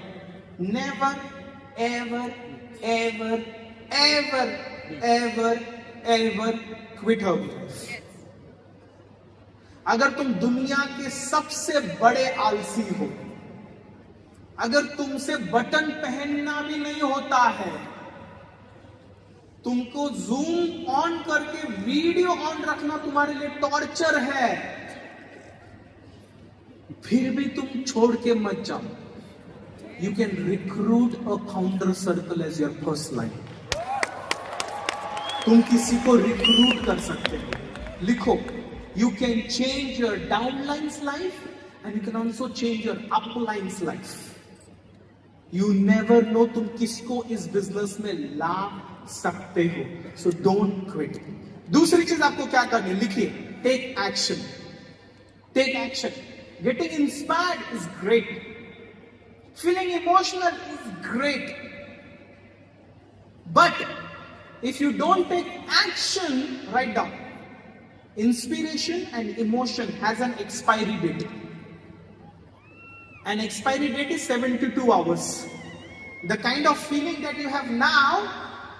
A: Never, ever, ever, ever, ever, ever quit Herbalife. अगर तुम दुनिया के सबसे बड़े आलसी हो, अगर तुमसे बटन पहनना भी नहीं होता है, तुमको जूम ऑन करके वीडियो ऑन रखना तुम्हारे लिए टॉर्चर है, फिर भी तुम छोड़ के मत जाओ, you can recruit a founder circle as your first line. तुम किसी को रिक्रूट कर सकते हो। लिखो, you can change your downline's life and you can also change your upline's life. You never know तुम किसको इस बिजनेस में ला सकते हो, so don't quit. दूसरी चीज आपको क्या करनी है? लिखिए, take action. Take action. Getting inspired is great. Feeling emotional is great. But if you don't take action, write down. Inspiration and emotion has an expiry date. An expiry date is 72 hours. The kind of feeling that you have now,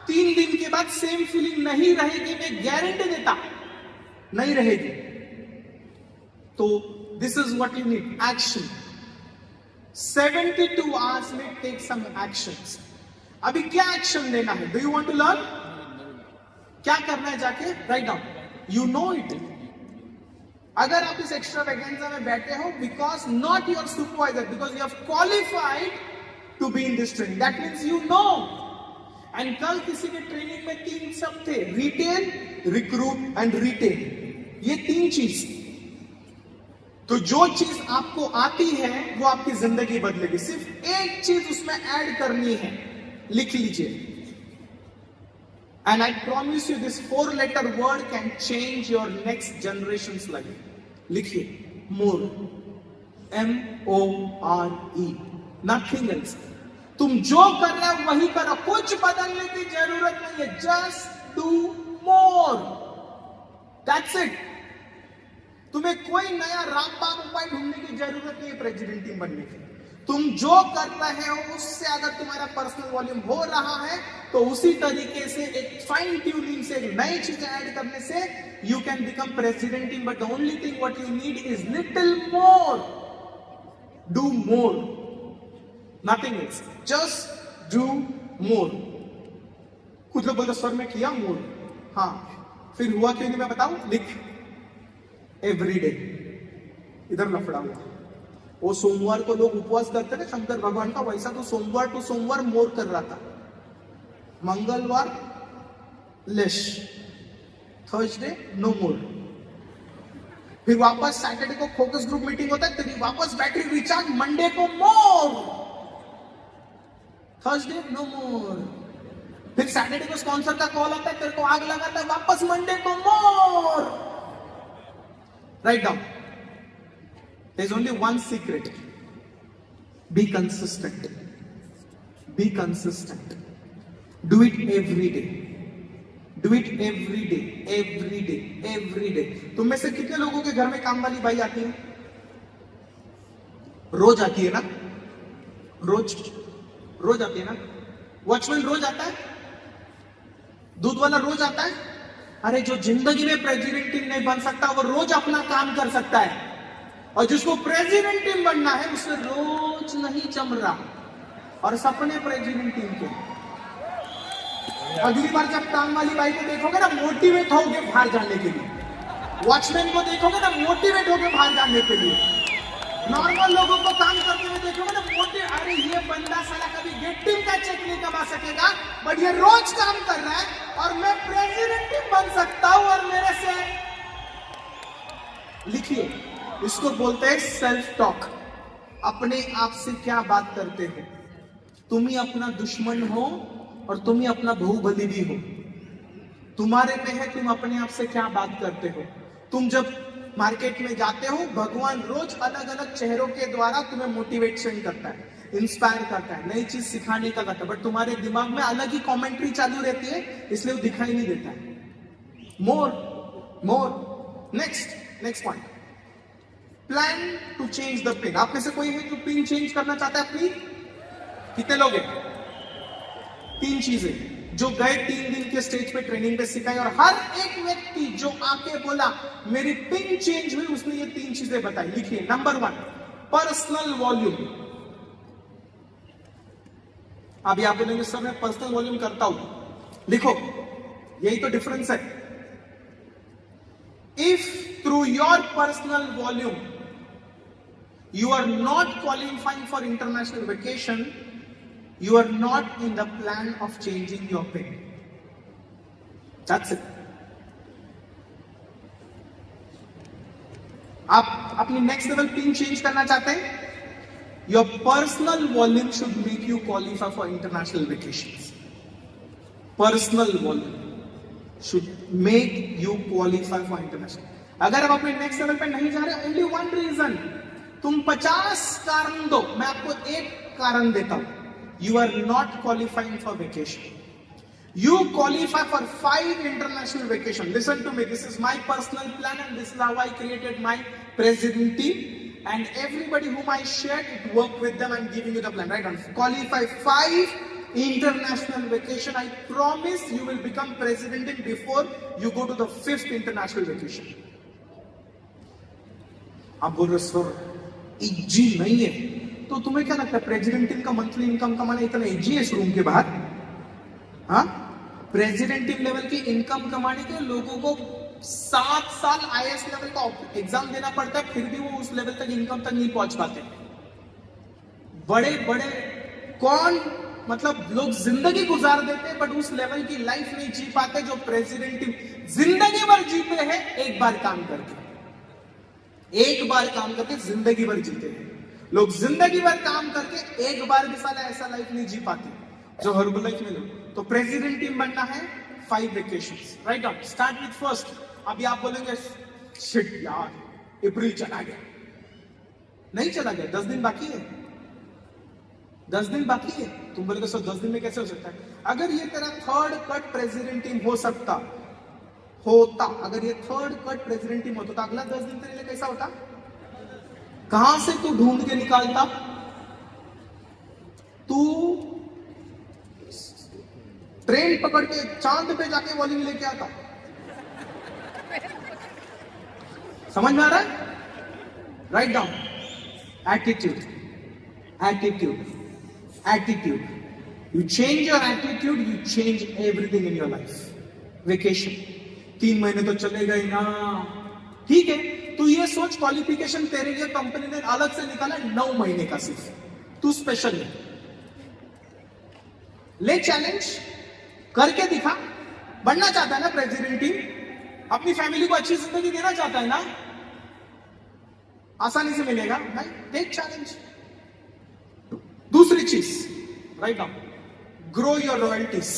A: 3 दिन के बाद same feeling नहीं रहेगी, मैं guarantee देता, नहीं रहेगी। तो this is what you need, action. 72 hours में take some actions. अभी क्या एक्शन लेना है? Do you want to learn? क्या करना है जाके? Write down. You know it. अगर आप इस एक्स्ट्रा वैकेंसी में बैठे हो, because not your supervisor, because you have qualified to be in this training. That means you know. And कल किसी के ट्रेनिंग में 3 सब थे, रिटेल, रिक्रूट एंड रिटेल। ये 3 चीज। तो जो चीज आपको आती है वो आपकी जिंदगी बदलेगी। सिर्फ एक चीज उसमें ऐड करनी है, लिख लीजिए। And I promise you this 4-letter word can change your next generations life. लिखिए, मोर, MORE, नथिंग एल्स। तुम जो कर रहे हो वही करो, कुछ बदलने की जरूरत नहीं है। Just do more, that's it. तुम्हें कोई नया रामबाण उपाय ढूंढने की जरूरत नहीं है प्रेसिडेंट टीम बनने की। तुम जो कर रहे हो उससे अगर तुम्हारा पर्सनल वॉल्यूम हो रहा है तो उसी तरीके से एक फाइन ट्यूनिंग से नई चीजें ऐड करने से you can become president team. But the only thing what you need is little more. Do more, nothing else, just do more. कुछ लोग बोलते सर मैं किया मोर, हाँ, फिर हुआ क्यों नहीं मैं बताऊं? लिख, एवरी डे। इधर लफड़ा हुआ। वो सोमवार को लोग उपवास करते थे शंकर भगवान का, वैसा तो सोमवार टू सोमवार मोर कर रहा था। मंगलवार लेश, थर्सडे नो मोर, फिर वापस सैटरडे को फोकस ग्रुप मीटिंग होता है, तेरी वापस बैटरी रिचार्ज, मंडे को मोर, थर्सडे नो मोर, फिर सैटरडे को स्पॉन्सर का कॉल आता है, तेरे को आग लगाता है, वापस मंडे को मोर। Write down. There's only one secret. Be consistent. Be consistent. Do it every day. Do it every day. Every day. Every day. तुम में से कितने लोगों के घर में काम वाली बाई आती है? रोज आती है ना? रोज आती है ना? वॉचमैन रोज आता है? दूध वाला रोज आता है? अरे जो जिंदगी में प्रेसिडेंट टीम नहीं बन सकता वो रोज अपना काम कर सकता है, और जिसको प्रेसिडेंट टीम बनना है उसे रोज नहीं चम रहा, और सपने प्रेसिडेंट टीम के। अगली बार जब काम वाली बाई को देखोगे ना, मोटिवेट होगे बाहर जाने के लिए। वॉचमैन को देखोगे ना, मोटिवेट होगे बाहर जाने के लिए। नॉर्मल लोगों को काम करते हुए देखोगे ना, अरे ये बंदा साला कभी गेट टीम का चेक नहीं कमा सकेगा, बट ये रोज काम कर रहा है और मैं प्रेसिडेंट टीम बन सकता हूं, और मेरे से। लिखिए, इसको बोलते हैं सेल्फ टॉक। अपने आप से क्या बात करते हो? तुम ही अपना दुश्मन हो और तुम ही अपना बाहुबली भी हो। तुम्हारे पे है तुम अपने आप से क्या बात करते हो। तुम जब मार्केट में जाते हो, भगवान रोज अलग अलग चेहरों के द्वारा तुम्हें मोटिवेशन करता है, इंस्पायर करता है, नई चीज सिखाने का करता है, बट तुम्हारे दिमाग में अलग ही कमेंट्री चालू रहती है, इसलिए वो दिखाई नहीं देता है। More next point, plan to change the pin. आप में से कोई है जो पिन चेंज करना चाहता है अपनी? कितने लोग हैं? 3 चीजें जो गए 3 दिन के स्टेज पे ट्रेनिंग पे सिखाई, और हर एक व्यक्ति जो आके बोला मेरी पिन चेंज हुई, उसने ये 3 चीजें बताई। लिखिए, नंबर 1, पर्सनल वॉल्यूम। अभी आप बोलेंगे सर मैं पर्सनल वॉल्यूम करता हूं। लिखो, यही तो डिफरेंस है। If through your personal volume you are not qualifying for international vacation, you are not in the plan of changing your pin. That's it. आप अपनी नेक्स्ट लेवल पिन चेंज करना चाहते हैं? Your personal volume should make you qualify for international vacations. Personal volume should make you qualify for international. अगर आप अपने next level पे नहीं जा रहे, only one reason. तुम 50 कारण दो, मैं आपको एक कारण देता हूं। You are not qualifying for vacation. You qualify for 5 international vacation. Listen to me. This is my personal plan, and this is how I created my president team. And everybody whom I shared, it worked with them. I'm giving you the plan. Right on. Qualify 5 international vacation. I promise you will become president team before you go to the 5th international vacation. आप बोल रहे sir easy नहीं है, तो तुम्हें क्या लगता है प्रेसिडेंट टीम का मंथली इनकम कमाना इतना इजी है इस रूम के बाहर? हाँ, प्रेसिडेंट टीम लेवल की इनकम कमाने के लोगों को 7 साल आईएएस लेवल का एग्जाम देना पड़ता है, फिर भी वो उस लेवल तक इनकम तक नहीं पहुंच पाते। बड़े बड़े कौन मतलब लोग जिंदगी गुजार देते हैं, बट उस लेवल की लाइफ नहीं जी पाते जो प्रेसिडेंट टीम जिंदगी भर जीते हैं, एक बार काम करके जिंदगी भर जीते हैं। लोग जिंदगी भर काम करके एक बार भी साला ऐसा लाइफ नहीं जी पाते जो हर्बल लाइफ में लोग। तो प्रेसिडेंट टीम बनना है 5 vacations. Write down, start with first. अभी आप बोलेंगे शिट यार, अप्रैल चला गया। नहीं चला गया, 10 दिन बाकी है। 10 दिन बाकी है। तुम बोलेगे सर 10 दिन में कैसे हो सकता है? अगर ये तेरा 3rd कट प्रेसिडेंट टीम होता, अगर ये 3rd कट प्रेसिडेंट टीम होता, तो अगला 10 दिन तेरे लिए कैसा होता? कहां से तू ढूंढ के निकालता? तू ट्रेन पकड़ के चांद पे जाके वॉल्यूम लेके आता। समझ में आ रहा है? Write down, attitude. You change your attitude, you change everything in your life. Vacation 3 महीने तो चलेगा ही ना, ठीक है। तू ये सोच, क्वालिफिकेशन तेरे लिए कंपनी ने अलग से निकाला 9 महीने का सिर्फ, तू स्पेशल है। ले चैलेंज करके दिखा। बनना चाहता है ना प्रेसिडेंट टीम, अपनी फैमिली को अच्छी जिंदगी देना चाहता है ना, आसानी से मिलेगा नहीं? Take challenge. दूसरी चीज, right now, grow your royalties.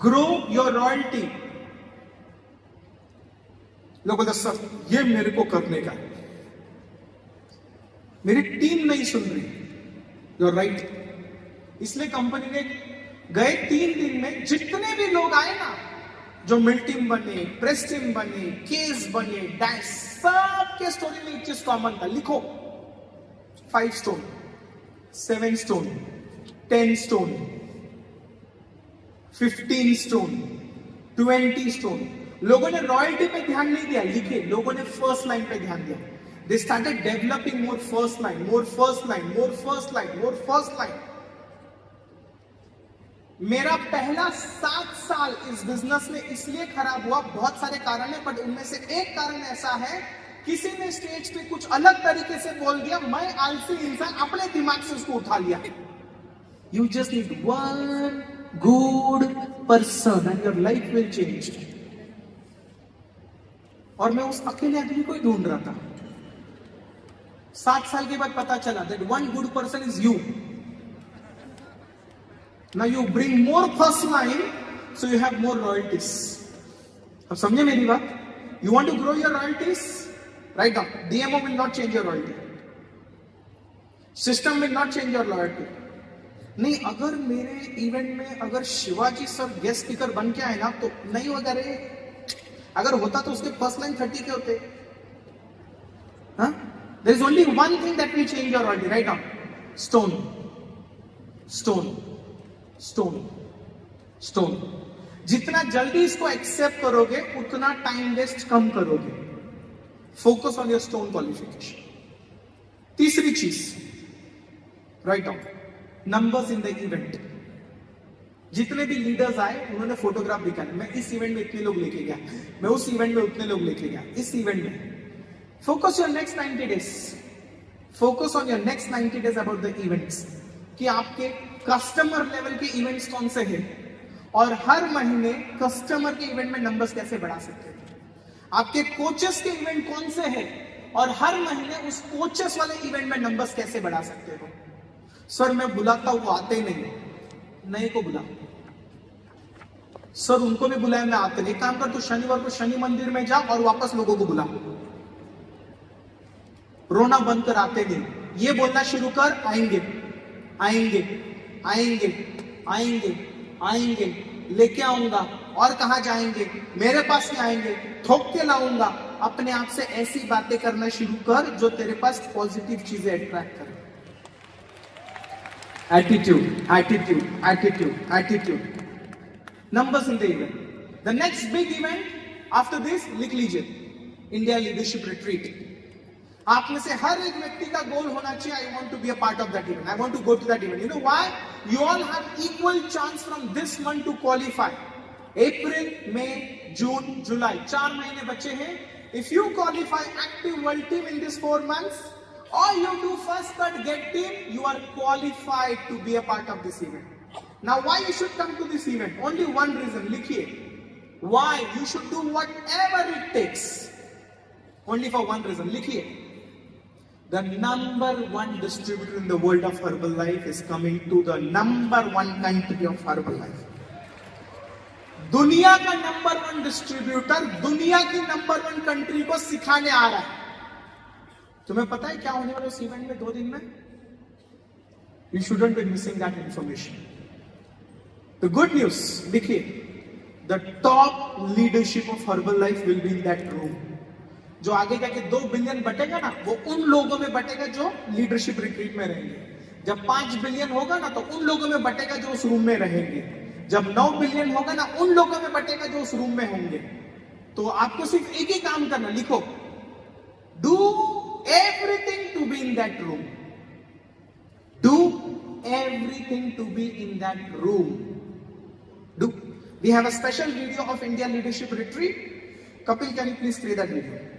A: Grow your royalty. लोग बोलते सर ये मेरे को करने का, मेरी टीम नहीं सुन रही। You are right. इसलिए कंपनी ने गए 3 दिन में जितने भी लोग आए ना, जो मिल टीम बने, प्रेस टीम बने, केस बने, डैश, सबके स्टोरी में एक चीज कॉमन था। लिखो 5 stone, 7 stone, 10 stone, 15 stone, 20 stone. लोगों ने रॉयल्टी पे ध्यान नहीं दिया, लिखे लोगों ने फर्स्ट लाइन पे ध्यान दिया। They started developing more first line, more first line, more first line, more first line. मेरा पहला 7 साल इस बिजनेस में इसलिए खराब हुआ, बहुत सारे कारण है, बट उनमें से एक कारण ऐसा है, किसी ने स्टेज पे कुछ अलग तरीके से बोल दिया, मैं आलसी इंसान अपने दिमाग से उसको उठा लिया। You just need one good person and your life will change. और मैं उस अकेले आदमी को ही ढूंढ रहा था। 7 साल के बाद पता चला that one good person is you. Now you bring more first line, so you have more royalties. अब समझे मेरी बात? You want to grow your royalties? Write down. DMO will not change your royalty. System will not change your loyalty. नहीं, अगर मेरे event में अगर Shivaji sir guest speaker बन के आए ना तो नहीं होगा रे। अगर होता तो उसके फर्स्ट लाइन 30 के होते। हाँ? There is only one thing that will change your royalty. Write down. Stone. Stone. Stone. Stone. जितना जल्दी इसको एक्सेप्ट करोगे उतना टाइम वेस्ट कम करोगे। Focus on your stone qualification. तीसरी चीज, write down numbers in the event. जितने भी लीडर्स आए उन्होंने फोटोग्राफ दिखाया, मैं इस इवेंट में इतने लोग लेके गया, मैं उस इवेंट में उतने लोग लेके गया, इस इवेंट में। Focus your next 90 days, focus on your next 90 days about the events, कि आपके कस्टमर लेवल के इवेंट्स कौन से हैं और हर महीने कस्टमर के इवेंट में नंबर्स कैसे बढ़ा सकते हैं। आपके कोचेस के इवेंट कौन से हैं और हर महीने उस कोचेस वाले इवेंट में नंबर्स कैसे बढ़ा सकते हो। सर मैं बुलाता हूं वो आते नहीं, नहीं को बुला। सर उनको भी बुलाया, मैं आते नहीं। एक काम कर, तू शनिवार को शनि मंदिर में जा और वापस लोगों को बुला। रोना बंद कर, आते नहीं। ये बोलना शुरू कर, आएंगे आएंगे आएंगे आएंगे आएंगे, लेके आऊंगा। और कहां जाएंगे? मेरे पास ही आएंगे, ठोक के लाऊंगा। अपने आप से ऐसी बातें करना शुरू कर जो तेरे पास पॉजिटिव चीजें अट्रैक्ट करें। Attitude, attitude, attitude, attitude. Numbers in the event. The next big event after this लिख लीजिए, इंडिया लीडरशिप रिट्रीट। आप में से हर एक व्यक्ति का गोल होना चाहिए, I want to be a part of that event, I want to go to that event. You know why? You all have equal chance from this month to qualify. April, May, June, July, 4 महीने बचे हैं। If you qualify active world team in this 4 months, all you do first but get team, you are qualified to be a part of this event. Now why you should come to this event? Only one reason, likhiye. Why you should do whatever it takes. Only for one reason, likhiye. The number 1 distributor in the world of Herbalife is coming to the number 1 country of Herbalife. दुनिया का number 1 distributor दुनिया की number 1 country को सिखाने आ रहा है। तुम्हें पता है क्या होने वाला उस इवेंट में 2 दिन में? You shouldn't be missing that information. The good news, देखिए, the top leadership of Herbalife will be in that room. जो आगे जाके 2 बिलियन बटेगा ना, वो उन लोगों में बटेगा जो लीडरशिप रिट्रीट में रहेंगे। जब 5 बिलियन होगा ना, तो उन लोगों में बटेगा जो उस रूम में रहेंगे। जब 9 बिलियन होगा ना, उन लोगों में बटेगा जो उस रूम में होंगे। तो आपको सिर्फ एक ही काम करना, लिखो, do everything to be in that room. Do everything to be in that room. Do. We have a special video of India Leadership Retreat. Kapil, can you please play that video?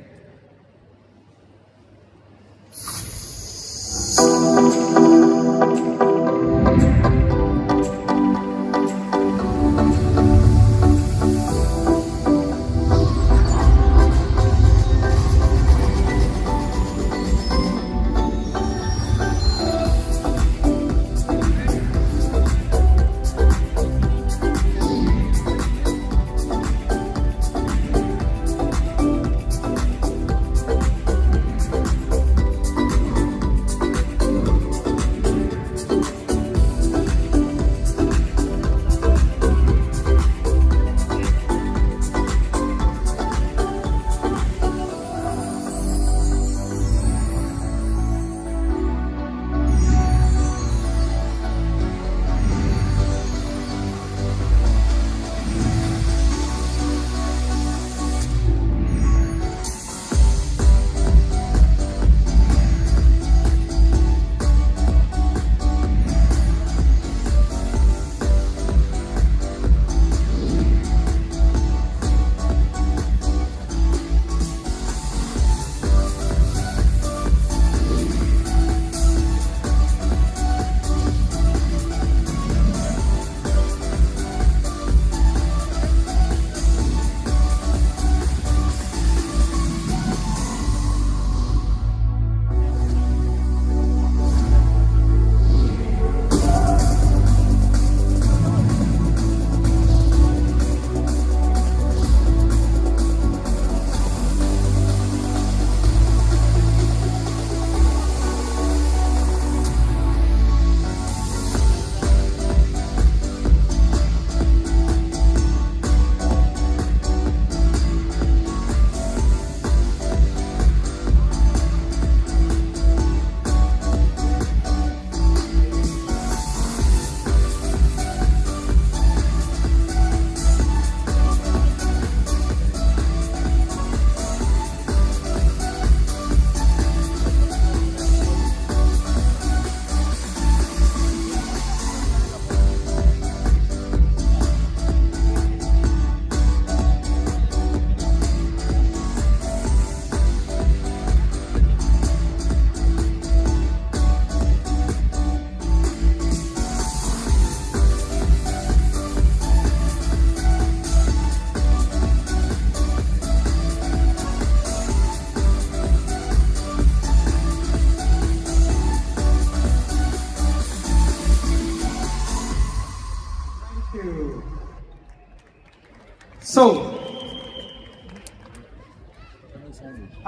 A: So,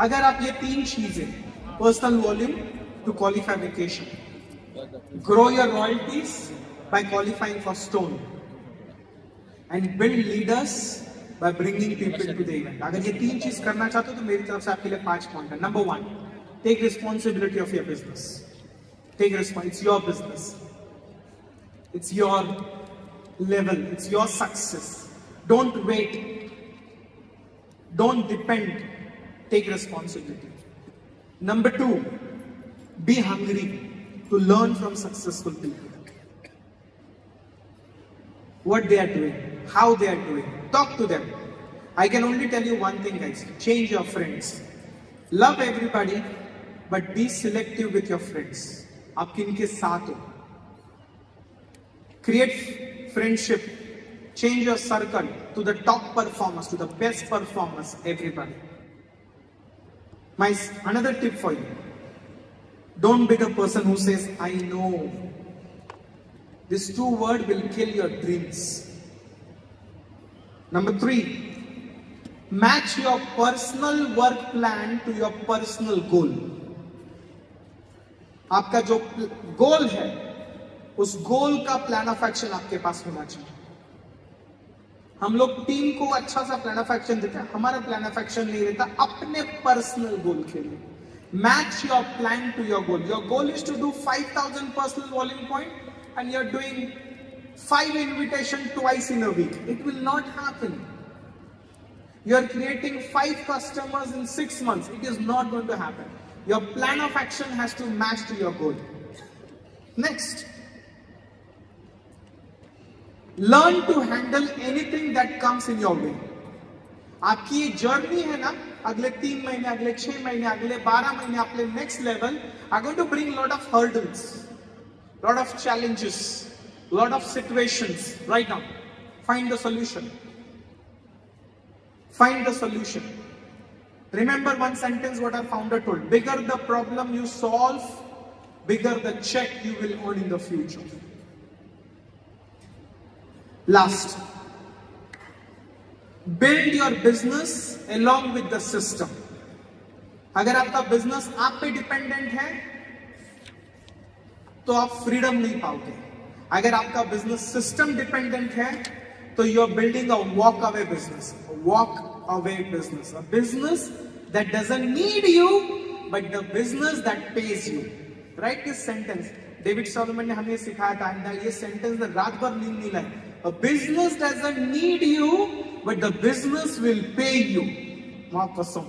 A: अगर आप ये 3 चीजें, personal volume to qualify vacation, grow your royalties by qualifying for stone, and build leaders by bringing people to the event. अगर ये 3 चीज करना चाहते हो तो मेरी तरफ से आपके लिए 5 पॉइंट है. Number 1, take responsibility of your business. Take responsibility. It's your business. It's your level. It's your success. Don't wait. Don't depend. Take responsibility. Number 2, be hungry to learn from successful people. What they are doing, how they are doing. Talk to them. I can only tell you one thing, guys. Change your friends. Love everybody, but be selective with your friends. आप किनके साथ हो. Create friendship. Change your circle to the top performers, to the best performers, everybody. Another tip for you. Don't be the person who says, I know. These 2 words will kill your dreams. Number 3, match your personal work plan to your personal goal. आपका जो गोल है, उस गोल का plan of action आपके पास होना चाहिए. हम लोग टीम को अच्छा सा प्लान ऑफ एक्शन देते हैं, हमारा प्लान ऑफ एक्शन नहीं रहता अपने पर्सनल गोल के लिए. Match your plan to your goal. Your goal is to do 5,000 personal volume point, and you're doing 5 invitation twice in a week. It will not happen. You're creating 5 customers in 6 months. It is not going to happen. Your plan of action has to match to your goal. Next, learn to handle anything that comes in your way. आपकी ये journey है ना, अगले 3 महीने, अगले 6 महीने, अगले 12 महीने, आपके next level are going to bring lot of hurdles, lot of challenges, lot of situations. Right now, find the solution. Find the solution. Remember one sentence what our founder told: bigger the problem you solve, bigger the check you will earn in the future. Last, build your business along with the system. अगर आपका business आप पे dependent है तो आप freedom नहीं पाओगे. अगर आपका बिजनेस सिस्टम डिपेंडेंट है तो you are building a walk away business. Walk away business, a business that doesn't need you but the business that pays you. Write this sentence. David Solomon ने हमें सिखाया था, ये सेंटेंस रात भर नींद नहीं लाई. A business doesn't need you, but the business will pay you. माँ कसम,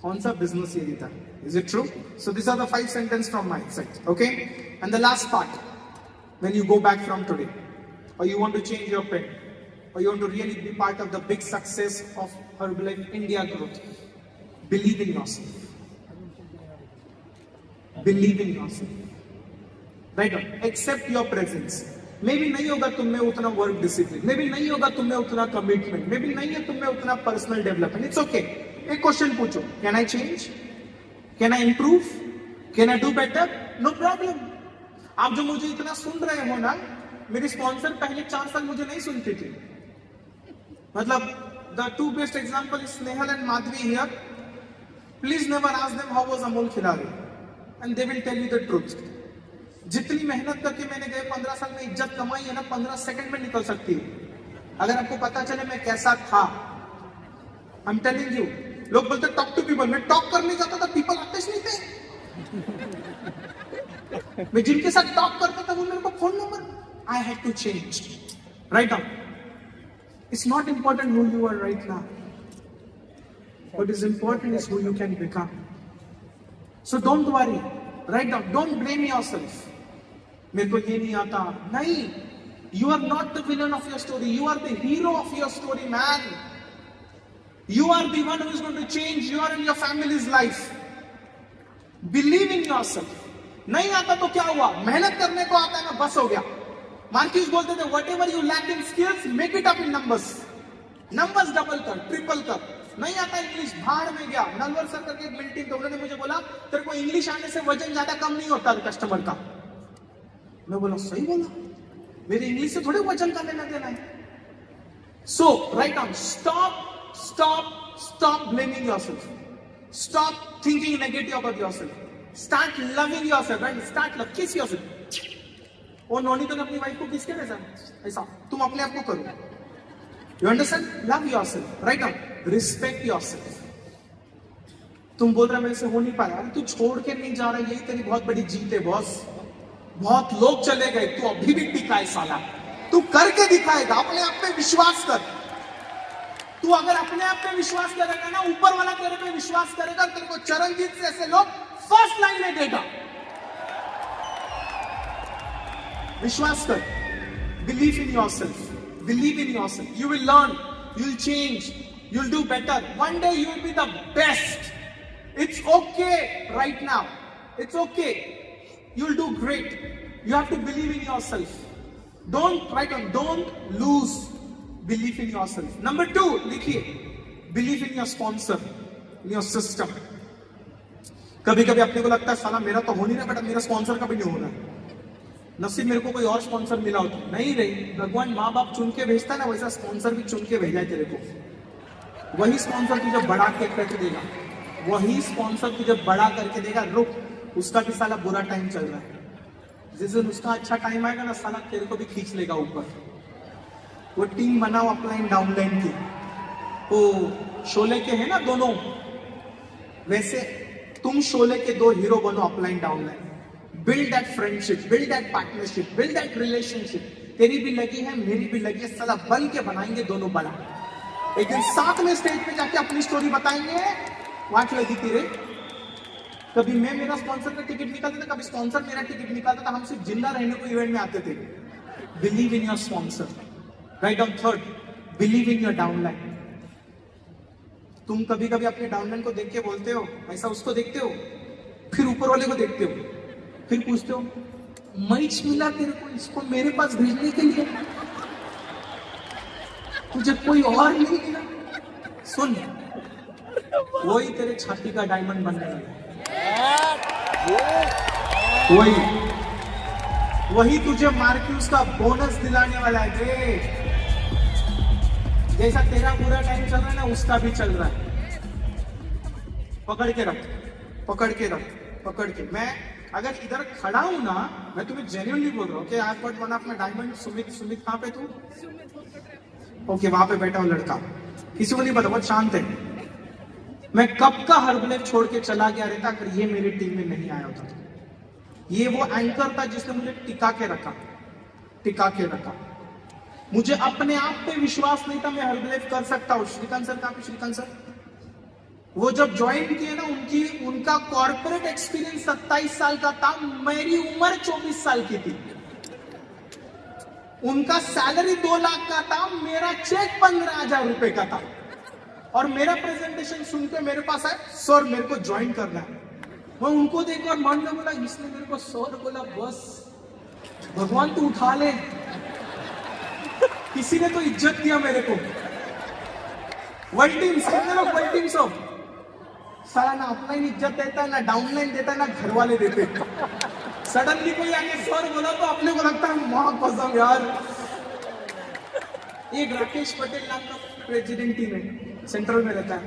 A: कौन सा business ये देता है? Is it true? So these are the 5 sentences from my side. Okay? And the last part, when you go back from today, or you want to change your pen, or you want to really be part of the big success of Herbalife India growth, believe in yourself. Believe in yourself. Right on. Accept your presence. मे भी नहीं होगा तुम में उतना work discipline, मे भी नहीं होगा तुम में उतना कमिटमेंट, मे भी नहीं है तुम में उतना पर्सनल डेवलपमेंट. It's okay. एक क्वेश्चन पूछो, can I change, can I improve, can I do better? No problem. आप जो मुझे इतना सुन रहे हो ना, मेरी स्पॉन्सर पहले 4 साल मुझे नहीं सुनती थी. मतलब the 2 best example is Snehal and Madhavi here. Please never ask them how was Amol Khiladi, and they will tell you the truth. जितनी मेहनत करके मैंने गए 15 साल में इज्जत कमाई है ना, 15 सेकंड में निकल सकती है. अगर आपको पता चले मैं कैसा था. आई एम टेलिंग यू. लोग बोलते टॉक टू पीपल, मैं टॉक करने जाता था, पीपल आते ही नहीं थे. मैं जिनके साथ टॉक करता था वो मेरे को phone number. I had to change. Right now it's not important who you are right now. What is important is who you can become. So don't worry. Right now don't blame yourself. मेरे को ये नहीं आता. नहीं, you are not the villain of your story. You are the hero of your story, man. You are the one who is going to change your and your family's life. Believe in yourself. नहीं आता तो क्या हुआ? मेहनत करने को आता है ना, बस हो गया. मार्क्यूस बोलते थे, whatever you lack in skills, make it up in numbers. Numbers double कर, ट्रिपल कर. नहीं आता इंग्लिश, भाड़ में गया. नलवर सर करके एक मीटिंग तो उन्होंने मुझे बोला, तेरे को इंग्लिश आने से वजन ज्यादा कम नहीं होता कस्टमर का. मैं बोला सही बोला, मेरे इंग्लिश से थोड़े वजन का लेना देना है. So, right now, stop blaming yourself. Stop thinking negative about yourself. Start loving yourself and start love. Kiss yourself. वो नौनी तो अपनी वाइफ को किस के ऐसा ऐसा तुम अपने आप को करो. You understand? Love yourself. Right now, respect yourself. तुम बोल रहे मेरे से हो नहीं पा रहा, तू छोड़ के नहीं जा रहा, यही तेरी बहुत बड़ी जीत है बॉस. बहुत लोग चले गए, तू अभी भी टिका है साला. तू करके दिखाएगा. अपने आप पे विश्वास कर. तू अगर अपने आप पे विश्वास करेगा ना, ऊपर वाला तेरे पे विश्वास करेगा. तेरे को चरणजीत से ऐसे लोग फर्स्ट लाइन में देगा. विश्वास कर. Believe in yourself. Believe in yourself. You will learn. You'll change. You'll do better. One day you will be the best. It's okay right now. It's okay. You'll do great. You have to believe in yourself. Don't lose belief in yourself. Number 2, लिखिए. Believe in your sponsor, in your system. कभी कभी अपने को लगता है साला मेरा तो हो नहीं रहा, बेटा मेरा स्पॉन्सर कभी नहीं होना. नसीब मेरे को कोई और स्पॉन्सर मिला होता. नहीं रही. भगवान माँ बाप चुन के भेजता ना, वैसा स्पॉन्सर भी चुन के भेजा है तेरे को. वही स्पॉन्सर तुझे बड़ा करके देगा. वही स्पॉन्सर तुझे बड़ा करके देगा. रुक, उसका भी साला बुरा टाइम चल रहा है. जिस दिन उसका अच्छा टाइम आएगा ना, साला तेरे को भी खींच लेगा ऊपर. वो टीम बनाओ अपलाइन डाउनलाइन की. वो शोले के है ना दोनों, वैसे तुम शोले के 2 हीरो बनो upline downline. Build that friendship, build that partnership, build that relationship. तेरी भी लगी है, मेरी भी लगी है, साला बन के बनाएंगे दोनों बड़ा. एक दिन साथ में स्टेज पे जाके अपनी स्टोरी बताएंगे. वाट लगी तेरे. कभी मैं मेरा स्पॉन्सर का टिकट निकालता था, कभी स्पॉन्सर मेरा टिकट निकालता था. हम सिर्फ जिंदा रहने को इवेंट में आते थे. Believe in your sponsor. Write down. 3rd, believe in your downline. तुम कभी कभी अपने डाउनलाइन को देख के बोलते हो, ऐसा उसको देखते हो, फिर ऊपर वाले को देखते हो, फिर पूछते हो मैच मिला तेरे को इसको मेरे पास भेजने के लिए, तुझे कोई और नहीं मिला. सुन, वही तेरे छाती का डायमंड बनने वाला. वही तुझे मार्क्यूस का बोनस दिलाने वाला है. जैसा तेरा पूरा टाइम चल रहा है ना, उसका भी चल रहा है. पकड़ के रख, पकड़ के रख, पकड़ के. मैं अगर इधर खड़ा हूं ना, मैं तुम्हें जेन्युइनली बोल रहा हूँ कि I got one of my diamond. Sumit कहाँ पे तू? ओके, वहां पे बैठा हूं लड़का. किसी को नहीं पता, बहुत शांत है. मैं कब का हर्बलाइफ छोड़ के चला गया रहता अगर ये मेरी टीम में नहीं आया होता. ये वो एंकर था जिसने मुझे टिका के रखा. मुझे अपने आप पे विश्वास नहीं था मैं हर्बलाइफ कर सकता हूँ. श्रीकांत सर कहाँ पे? श्रीकांत सर वो जब ज्वाइन किए ना, उनका कॉर्पोरेट एक्सपीरियंस 27 साल का था. मेरी उम्र 24 साल की थी. उनका सैलरी 2 लाख का था, मेरा चेक 15,000 रुपए का था. और मेरा प्रेजेंटेशन सुन के मेरे पास आए, सर मेरे को ज्वाइन करना है. मैं उनको देखा और मन में बोला, इसने मेरे को सर बोला, बस भगवान तू उठा ले. किसी ने तो इज्जत दिया मेरे को. वर्ल्ड टीम सब साला ना अपलाइन इज्जत देता, ना डाउनलाइन देता, ना घर वाले देते. सडनली कोई आके सर बोला तो अपने को लगता है मां कसम यार. एक राकेश पटेल नाम का प्रेसिडेंट टीम है, सेंट्रल में रहता है.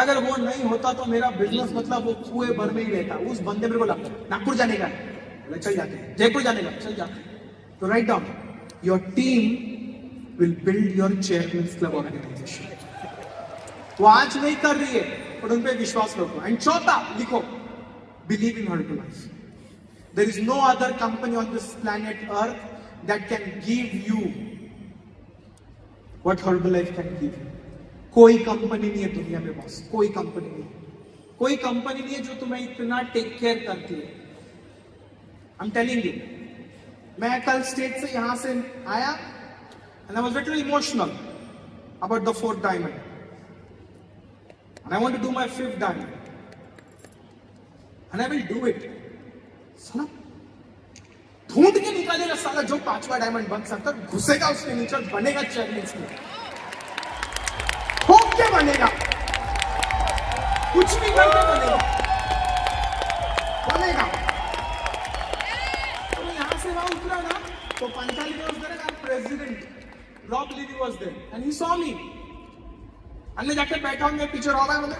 A: अगर वो नहीं होता तो मेरा बिजनेस मतलब वो कुएं भर में ही रहता. उस बंदे मेरे को बोला नागपुर जाने का, चल जाते हैं. जयपुर जाने का, चल जाते हैं. तो write down, your team will build your chairman's club organization. वो आज नहीं कर रही है, पर उन पे विश्वास रखो. एंड 4था लिखो, believe in Herbalife. There is no other company on this planet earth that can give you what Herbalife can give you. कोई कंपनी नहीं है दुनिया में बॉस, कोई कंपनी नहीं. कोई कंपनी नहीं है जो तुम्हें इतना टेक केयर करती है. आई एम टेलिंग यू. मैं कल स्टेज से यहां से आया and I was little emotional about the 4th diamond. And I want to do my 5th diamond. And I will do it. साला ढूंढ के निकालेगा साला जो 5वां डायमंड बन सकता, घुसेगा उसके नीचे, बनेगा चैलेंज में. ठोक के बनेगा, कुछ भी करके बनेगा. तो यहां से वहां उतरा ना, तो पंचाली दोस्त करेगा president. Rob Levy was there and he saw me and मैं जाके बैठा हूं, मैं पीछे रॉब है, बोले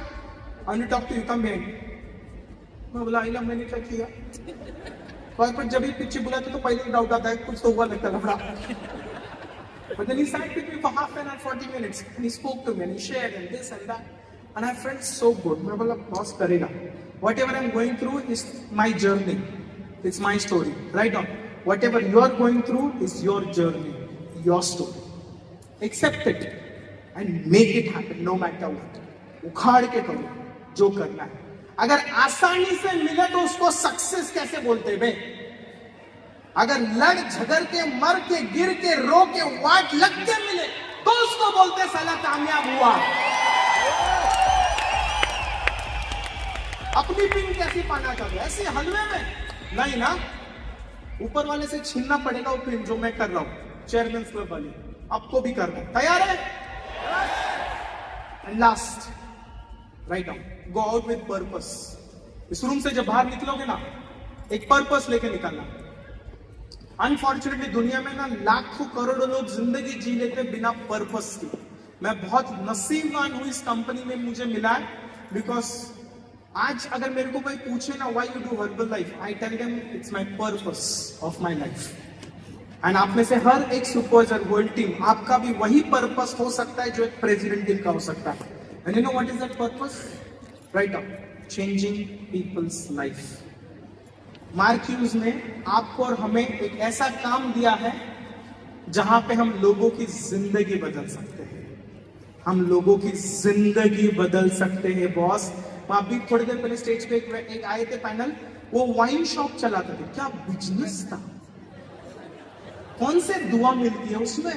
A: I need talk to you, come behind. मैं बोला आइला मैंने क्या किया? पर जब भी पीछे बुलाते तो पहले डाउट आता है कुछ तो हुआ लगता है लफड़ा। But then he sat with me for half an hour, 40 minutes, and he spoke to me, and he shared, and this and that, and I felt so good. मैं बोला बॉस करेगा। Whatever I'm going through is my journey, it's my story. Right on. Whatever you are going through is your journey, your story. Accept it and make it happen, no matter what. उखाड़ के करो जो करना है। अगर आसानी से मिले तो उसको सक्सेस कैसे बोलते बे? अगर लड़ झगड़ के, मर के, गिर के, रो के, वाट लग के मिले तो उसको बोलते साला कामयाब हुआ। अपनी पिन कैसी पाना चाहते? ऐसे हलवे में नहीं ना, ऊपर वाले से छीनना पड़ेगा वो पिन जो मैं कर रहा हूं, चेयरमैन क्लब वाली। आपको भी करना, तैयार है? And last, right now, go out with purpose. इस रूम से जब बाहर निकलोगे ना, एक पर्पस लेके निकलना। अनफॉर्चुनेटली दुनिया में ना लाखों करोड़ों लोग जिंदगी जी लेते बिना पर्पस के। मैं बहुत नसीबवान हूं इस कंपनी में मुझे मिला है, बिकॉज आज अगर मेरे को कोई पूछे ना why you do Herbalife, I tell them it's my purpose of my life. And आप में से हर एक सुपरवाइजर, वर्ल्ड टीम, आपका भी वही पर्पस हो सकता है जो एक प्रेसिडेंट टीम का हो सकता है। And you know what is that purpose? Right up, changing people's life. Mark huge ने आपको और हमें एक ऐसा काम दिया है जहां पे हम लोगों की जिंदगी बदल सकते हैं। हम लोगों की जिंदगी बदल सकते हैं बॉस। वहां भी थोड़ी देर पहले स्टेज पे एक आए थे पैनल, वो वाइन शॉप चलाते थे। क्या बिजनेस था! कौन से दुआ मिलती है उसमें?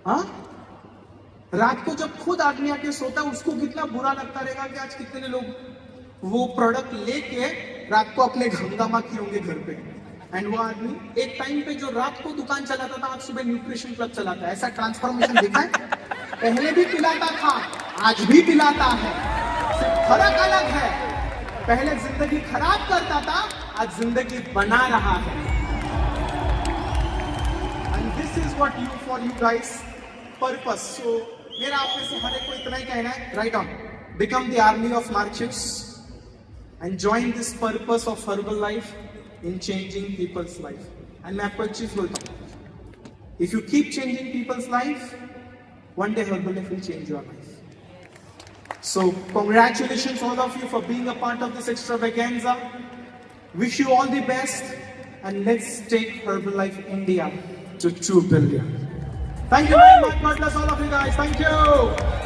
A: हाँ, रात को जब खुद आदमी आके सोता है उसको कितना बुरा लगता रहेगा कि आज कितने लोग वो प्रोडक्ट लेके रात को अपने हंगामा किए होंगे घर पे। एंड वो आदमी एक टाइम पे जो रात को दुकान चलाता था, आज सुबह न्यूट्रिशन क्लब चलाता है। ऐसा ट्रांसफॉर्मेशन देखा है? पहले भी पिलाता था, आज भी पिलाता है, सिर्फ फर्क अलग है। पहले जिंदगी खराब करता था, आज जिंदगी बना रहा है। And this is what you for you guys, purpose. So मेरा आप में से हर एक को इतना ही कहना है, right on, become the army of Marxist and join this purpose of herbal life in changing people's life. And मैं आपको एक चीज बोलता हूँ, if you keep changing people's life, one day herbal life will change your life. So congratulations all of you for being a part of this extravaganza. Wish you all the best, and let's take Herbal Life India to 2 billion. Thank you very much. God bless all of you guys. Thank you.